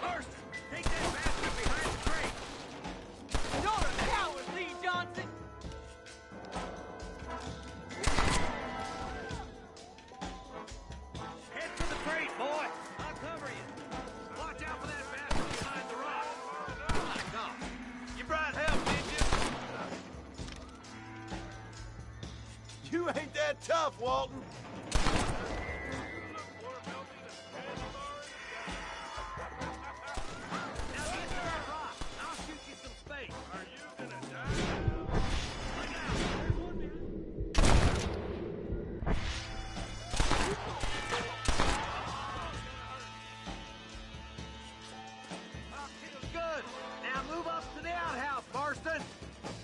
First, take that bastard behind the crate. You're a coward, Lee Johnson. Head for the crate, boy. I'll cover you. Watch out for that bastard behind the rock. My God. You brought help, did you? You ain't that tough, Walton.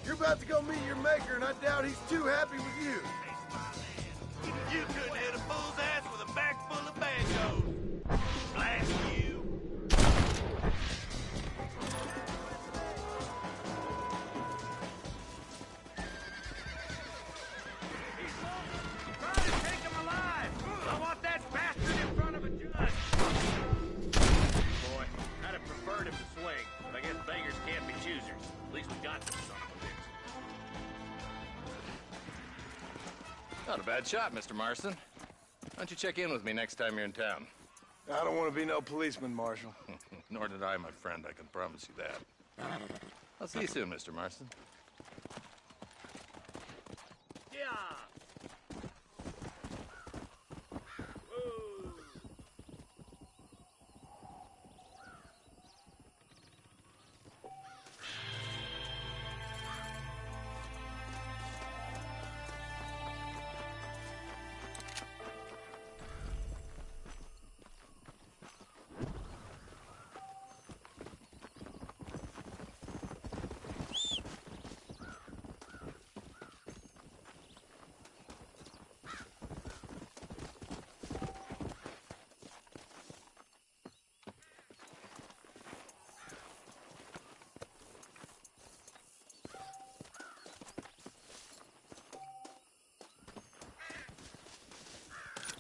You're about to go meet your maker, and I doubt he's too happy with you. You couldn't hit a bull's ass with a bag full of banjos. Blast you. Try to take him alive. I want that bastard in front of a judge. Boy, I'd have preferred him to swing, but I guess beggars can't be choosers. At least we got some son of a bitch. Not a bad shot, Mr. Marston. Why don't you check in with me next time you're in town? I don't want to be no policeman, Marshal. Nor did I, my friend. I can promise you that. I'll see you soon, Mr. Marston. Yeah.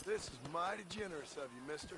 This is mighty generous of you, mister.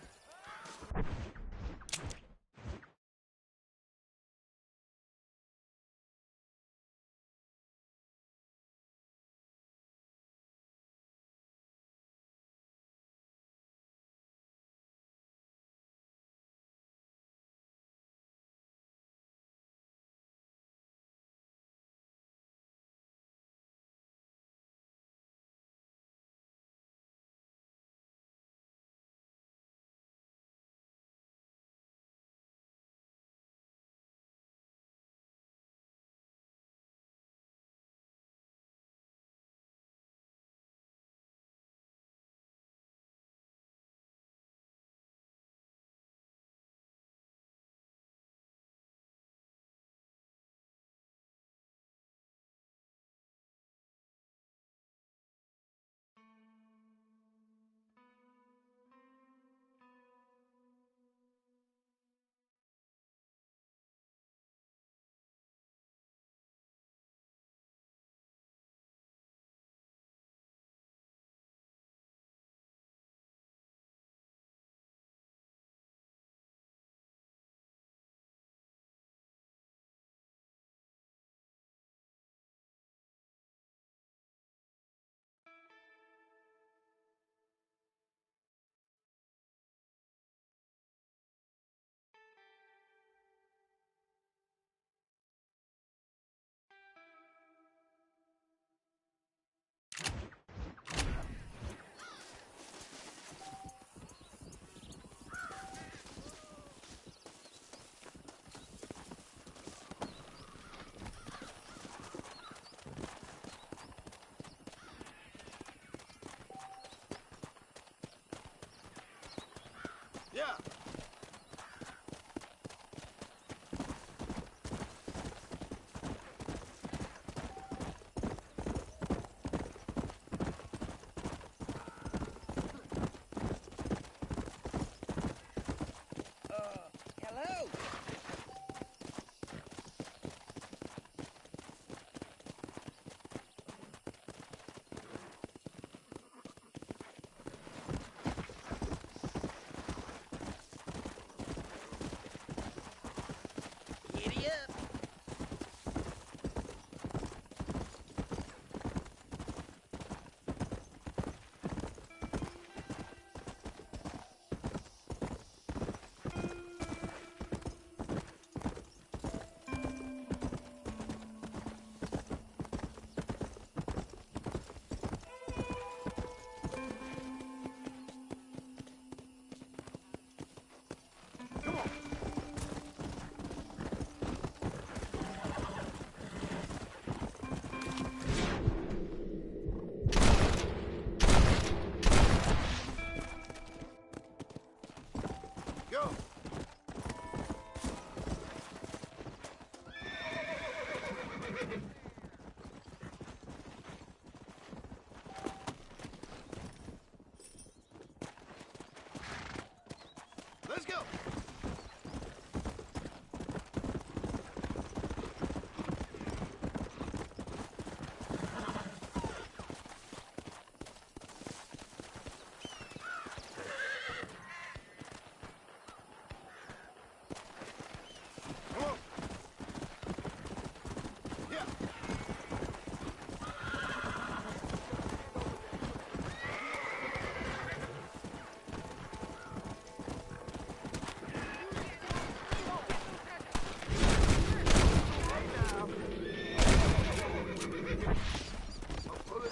Yeah. Hello?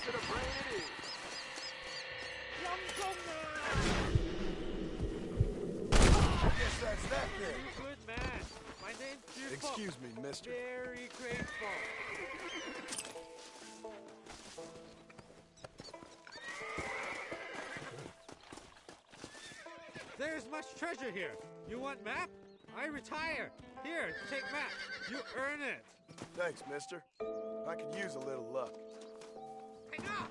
piece of the brain it is. I guess that's that then. Good man. My name's Jim. Excuse me, mister. Very grateful. There's much treasure here. You want map? I retire. Here, take map. You earn it. Thanks, mister. I could use a little luck. Hey, now!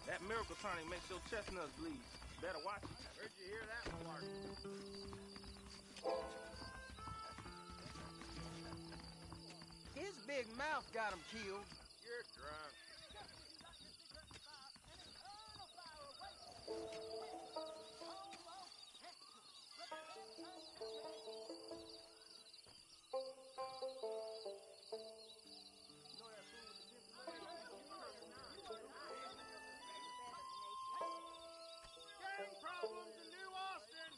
That miracle tonic makes your chestnuts bleed. Better watch it. Where'd you hear that, Clark? His big mouth got him killed. You're drunk. Problems in New Austin.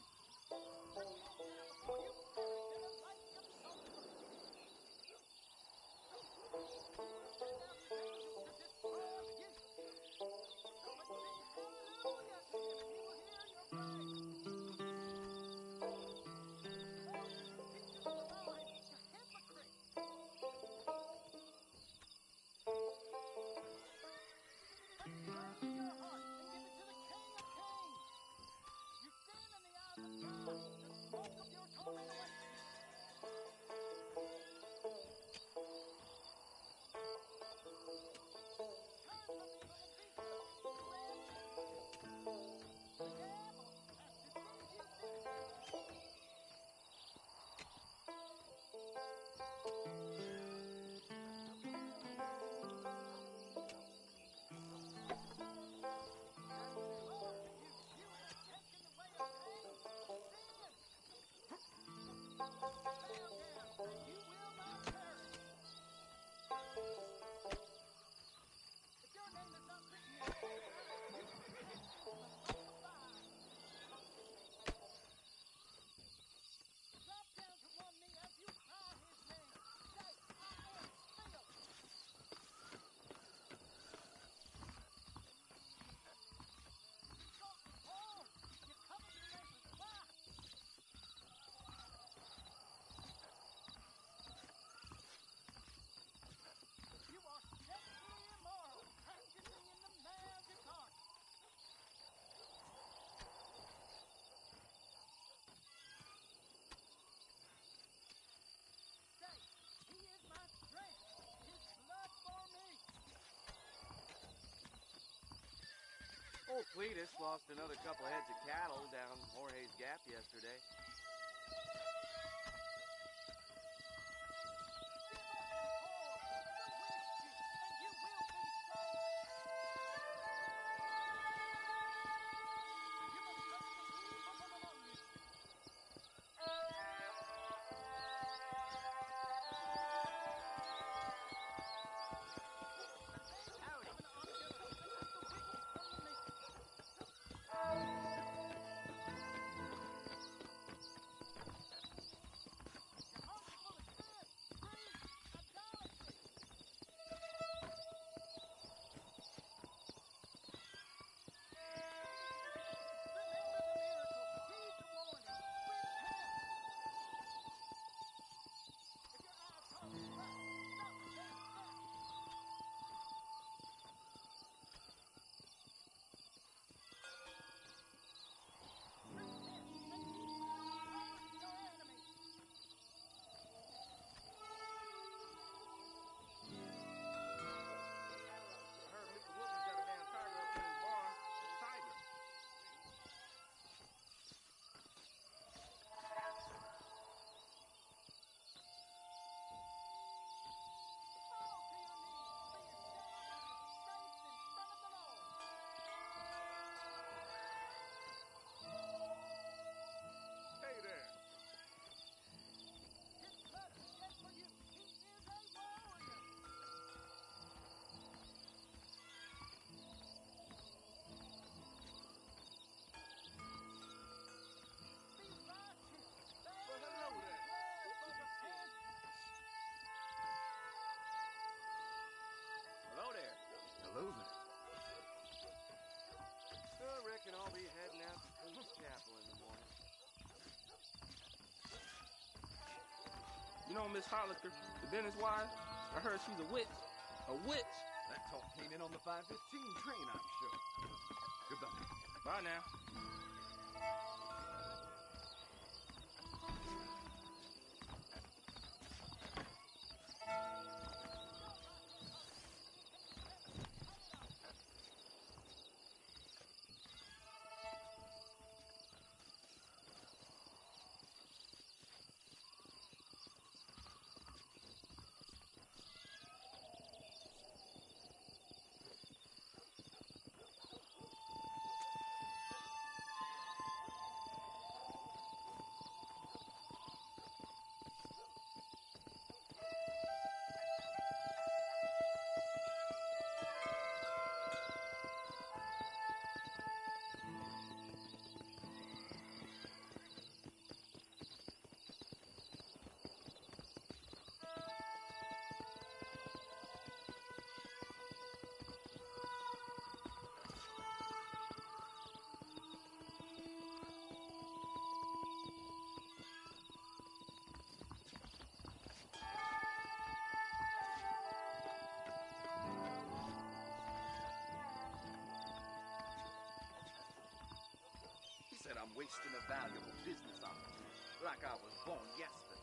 Old Cletus lost another couple heads of cattle down Jorge's Gap yesterday. Hello there. I reckon I'll be heading out to Cook's Chapel in the morning. You know Miss Holliker, the Dennis wife? I heard she's a witch. A witch? That talk came in on the 5:15 train, I'm sure. Goodbye. Bye now. Said I'm wasting a valuable business opportunity, like I was born yesterday.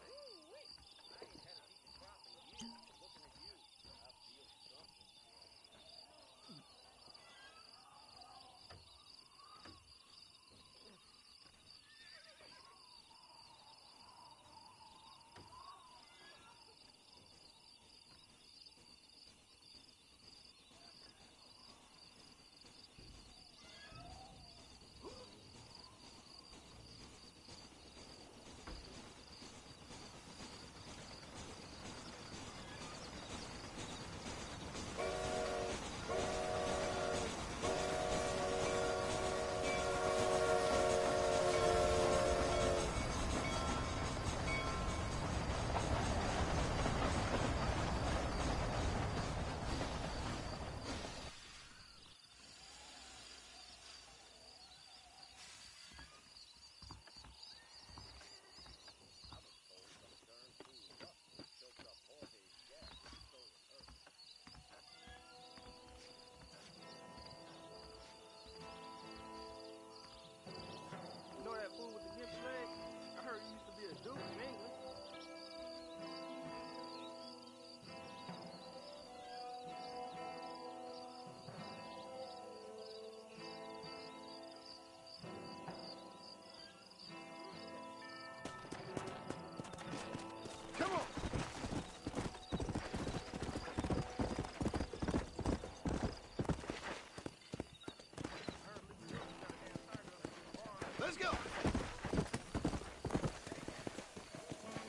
Let's go.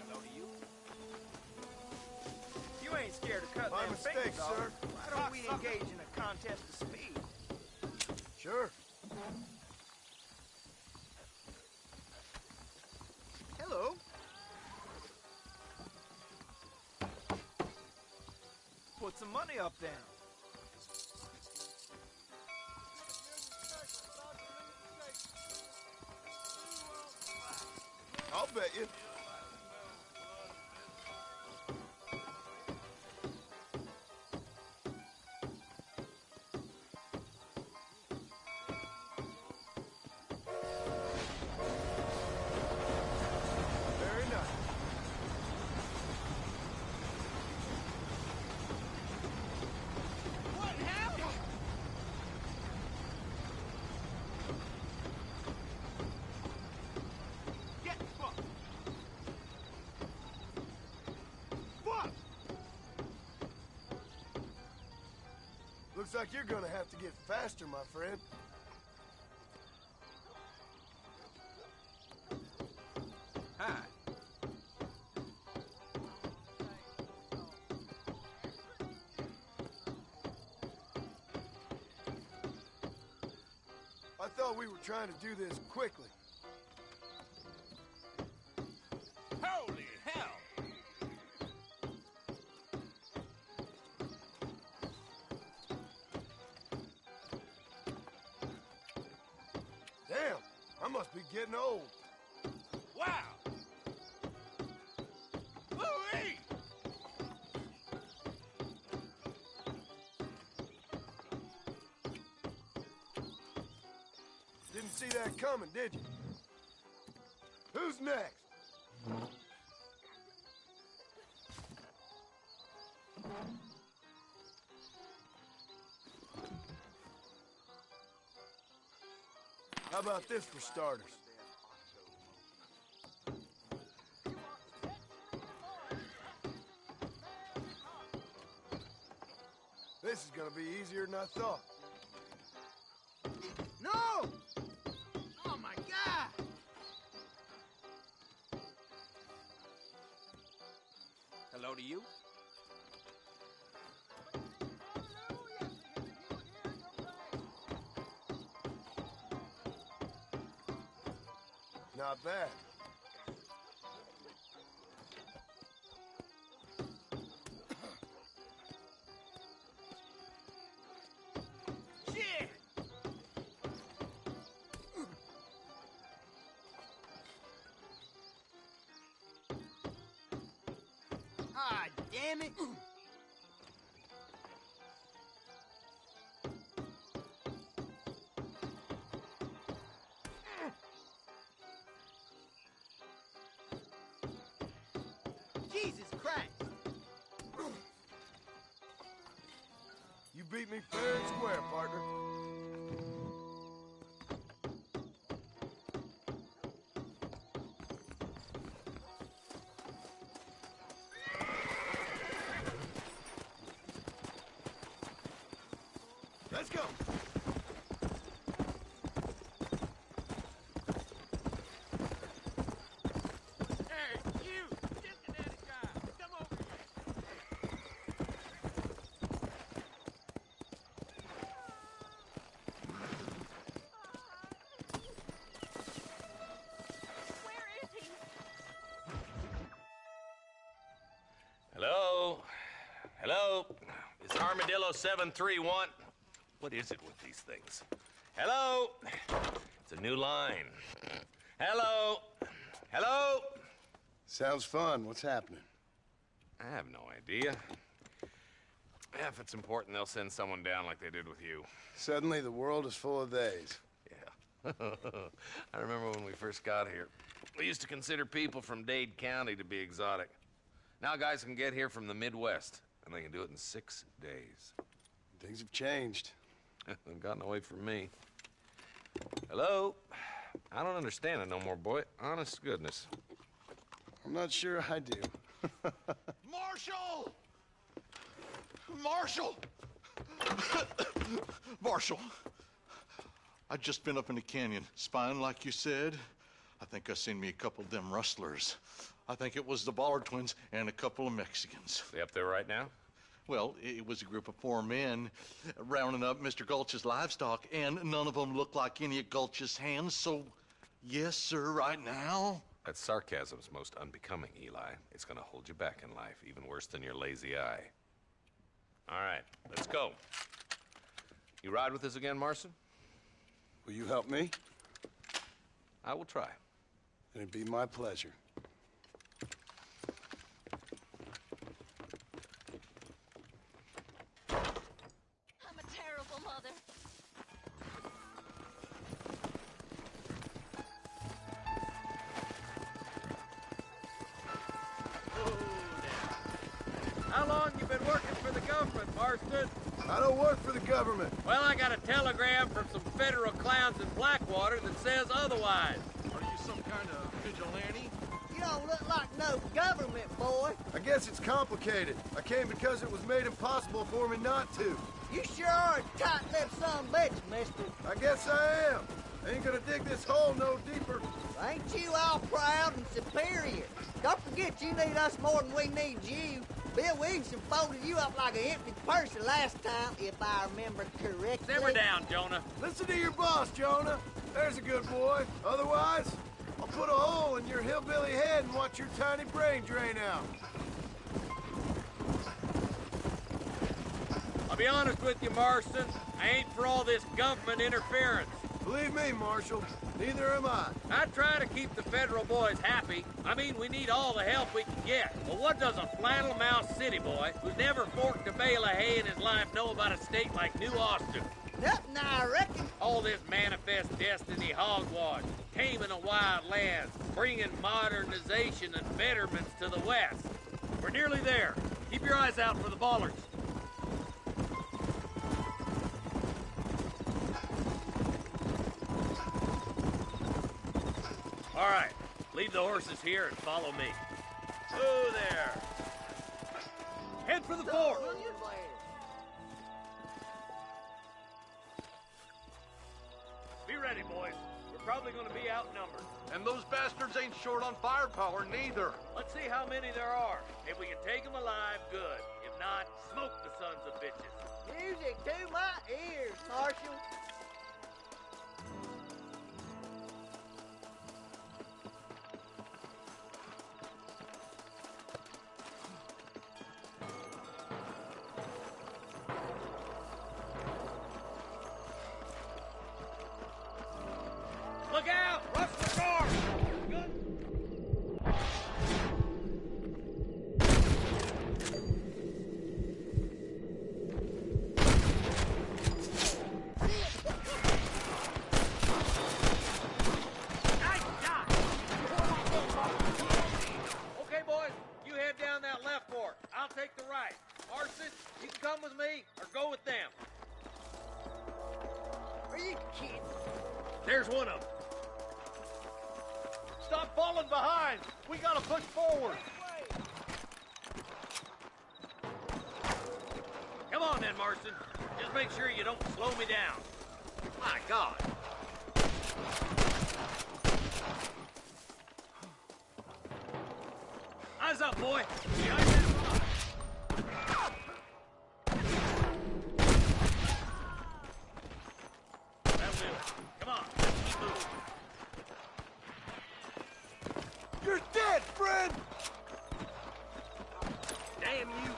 Hello to you. You ain't scared to cut My them mistake, fingers off. sir. Why don't we engage in a contest of speed? Sure. Hello. Put some money up down. I'll bet you. Very nice. What happened? Get fucked. Fuck! Looks like you're gonna have to get faster, my friend. Hi. I thought we were trying to do this quickly. Holy hell! Damn, I must be getting old. Wow! Louis! Didn't see that coming, did you? Who's next? How about this for starters? This is gonna be easier than I thought. No! Oh my God! Hello to you. Not bad. Shit! Ah, damn it! Jesus Christ! You beat me fair and square, partner. Let's go. Hey, you! Cincinnati guy! Come over here! Where is he? Hello? Hello? It's Armadillo 731. What is it with these things? Hello? It's a new line. Hello? Hello? Sounds fun. What's happening? I have no idea. If it's important, they'll send someone down like they did with you. Suddenly, the world is full of theys. Yeah. I remember when we first got here. We used to consider people from Dade County to be exotic. Now guys can get here from the Midwest, and they can do it in 6 days. Things have changed. They've gotten away from me. Hello? I don't understand it no more, boy. Honest to goodness. I'm not sure I do. Marshall! Marshall! Marshall! I just been up in the canyon, spying like you said. I think I seen me a couple of them rustlers. I think it was the Ballard twins and a couple of Mexicans. They up there right now? Well, it was a group of 4 men rounding up Mr. Gulch's livestock, and none of them looked like any of Gulch's hands, so yes, sir, right now. That sarcasm's most unbecoming, Eli. It's gonna hold you back in life, even worse than your lazy eye. All right, let's go. You ride with us again, Marson? Will you help me? I will try. It'd be my pleasure. I'm a terrible mother. How long you been working for the government, Marston? I don't work for the government. Well, I got a telegram from some federal clowns in Blackwater that says otherwise. Are you some kind of vigilante? You don't look like no government, boy. I guess it's complicated. I came because it was made impossible for me not to. You sure are a tight-lipped son of a bitch, mister. I guess I am. I ain't gonna dig this hole no deeper. Ain't you all proud and superior? Don't forget you need us more than we need you. Bill Williamson folded you up like an empty person last time, if I remember correctly. Simmer down, Jonah. Listen to your boss, Jonah. There's a good boy. Otherwise, I'll put a hole in your hillbilly head and watch your tiny brain drain out. I'll be honest with you, Marston. I ain't for all this government interference. Believe me, Marshal, neither am I. I try to keep the federal boys happy. I mean, we need all the help we can get. But what does a flannel-mouthed city boy who's never forked a bale of hay in his life know about a state like New Austin? Nothing, I reckon. All this manifest destiny hogwash, taming a wild land, bringing modernization and betterments to the West. We're nearly there. Keep your eyes out for the Ballards. All right, leave the horses here and follow me. Oh, there. Head for the fort. Be ready, boys. We're probably going to be outnumbered. And those bastards ain't short on firepower, neither. Let's see how many there are. If we can take them alive, good. If not, smoke the sons of bitches. Music to my ears, Marshal. Look out! Rush the door! Good. Nice shot! Okay, boys, you head down that left fork. I'll take the right. Marson, you can come with me or go with them. Are you kidding? There's one of them. Stop falling behind. We gotta push forward. Come on then, Marston. Just make sure you don't slow me down. My God. Eyes up, boy. Behind that rock. That'll do it. Come on, let's keep moving. You're dead, friend! Damn you.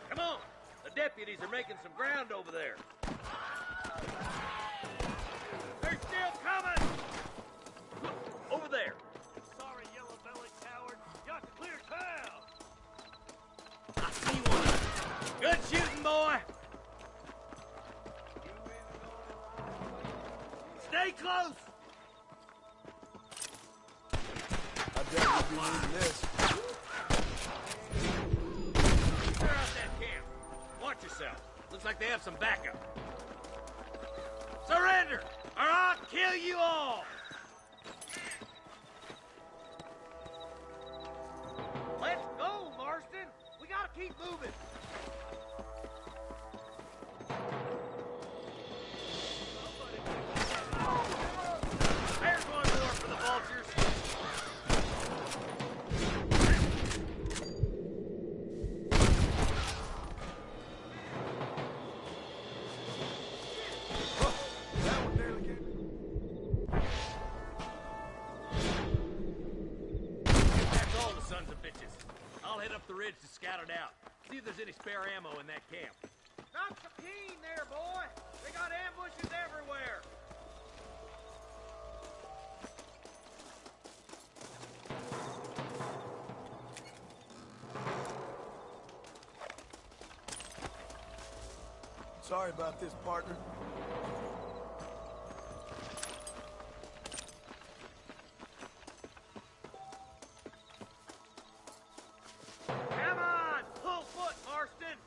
Come on. The deputies are making some ground over there. They're still coming! Over there. Sorry, yellow-bellied coward. You have to clear town. I see one. Good shooting, boy. Stay close. I bet you'll be needing this. Clear out that camp. Watch yourself. Looks like they have some backup. Surrender, or I'll kill you all. Let's go, Marston. We gotta keep moving. Somebody I'll head up the ridge to scout it out. See if there's any spare ammo in that camp. Not so keen there, boy. They got ambushes everywhere. Sorry about this, partner. Come on! Full foot, Marston!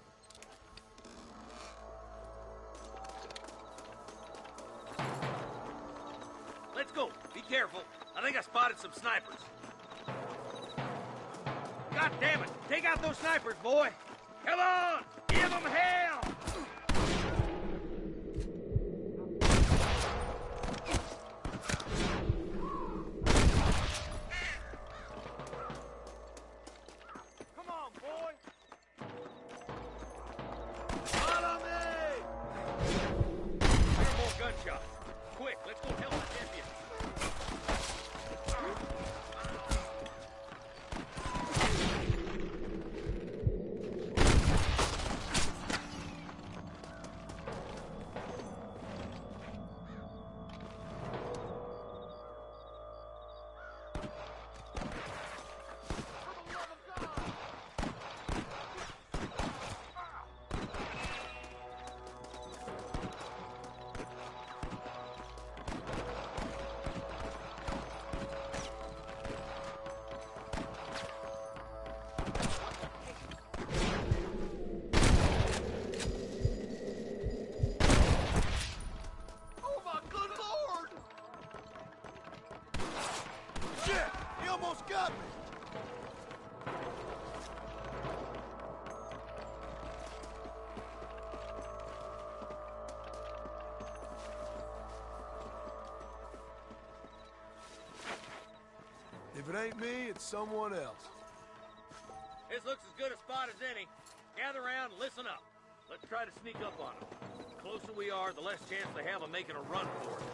Let's go. Be careful. I think I spotted some snipers. God damn it! Take out those snipers, boy! Come on! Give them hell! Come on, boy! Follow me! Hear more gunshots. Quick, let's go help the champion. Oh my good lord! Shit! He almost got me! If it ain't me, it's someone else. This looks as good a spot as any. Gather around and listen up. Let's try to sneak up on them. The closer we are, the less chance they have of making a run for it.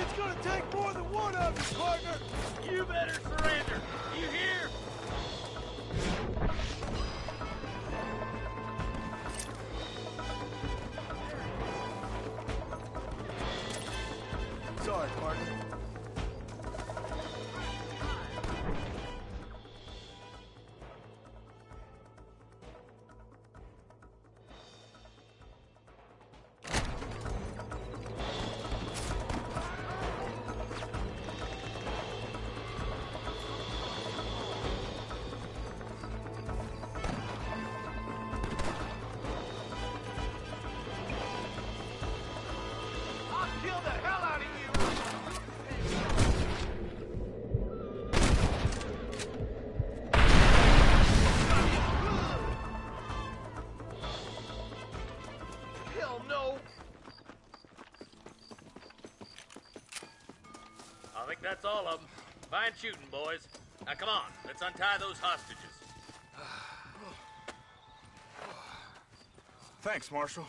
It's gonna take more than one of you, partner! You better surrender. You hear? Sorry, partner. I'll kill the hell out of you! Hell no! I think that's all of them. Fine shooting, boys. Now come on, let's untie those hostages. Thanks, Marshal.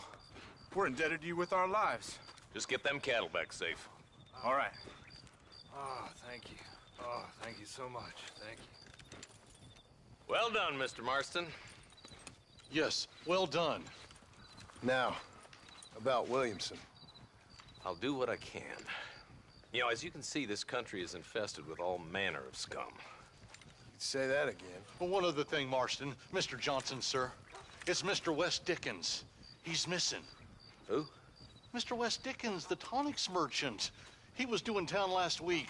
We're indebted to you with our lives. Just get them cattle back safe. All right. Oh, thank you. Oh, thank you so much. Thank you. Well done, Mr. Marston. Yes, well done. Now, about Williamson. I'll do what I can. You know, as you can see, this country is infested with all manner of scum. You'd say that again. Well, one other thing, Marston. Mr. Johnson, sir. It's Mr. West Dickens. He's missing. Who? Mr. West Dickens, the tonics merchant. He was due in town last week.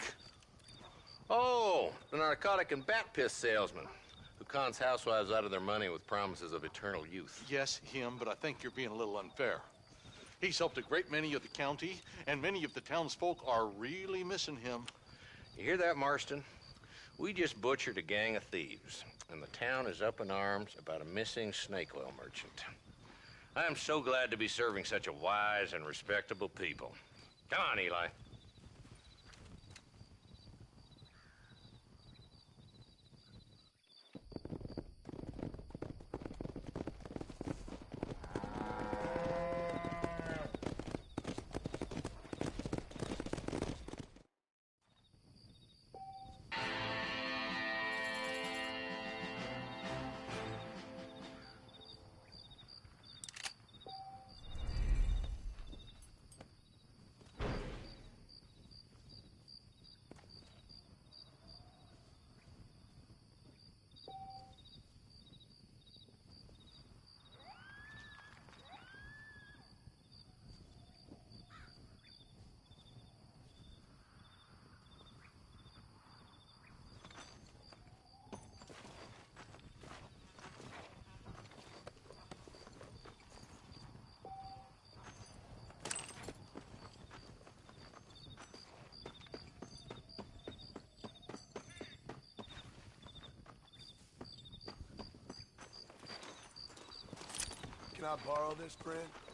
Oh, the narcotic and bat piss salesman who cons housewives out of their money with promises of eternal youth. Yes, him, but I think you're being a little unfair. He's helped a great many of the county, and many of the townsfolk are really missing him. You hear that, Marston? We just butchered a gang of thieves, and the town is up in arms about a missing snake oil merchant. I am so glad to be serving such a wise and respectable people. Come on, Eli. Can I borrow this, friend?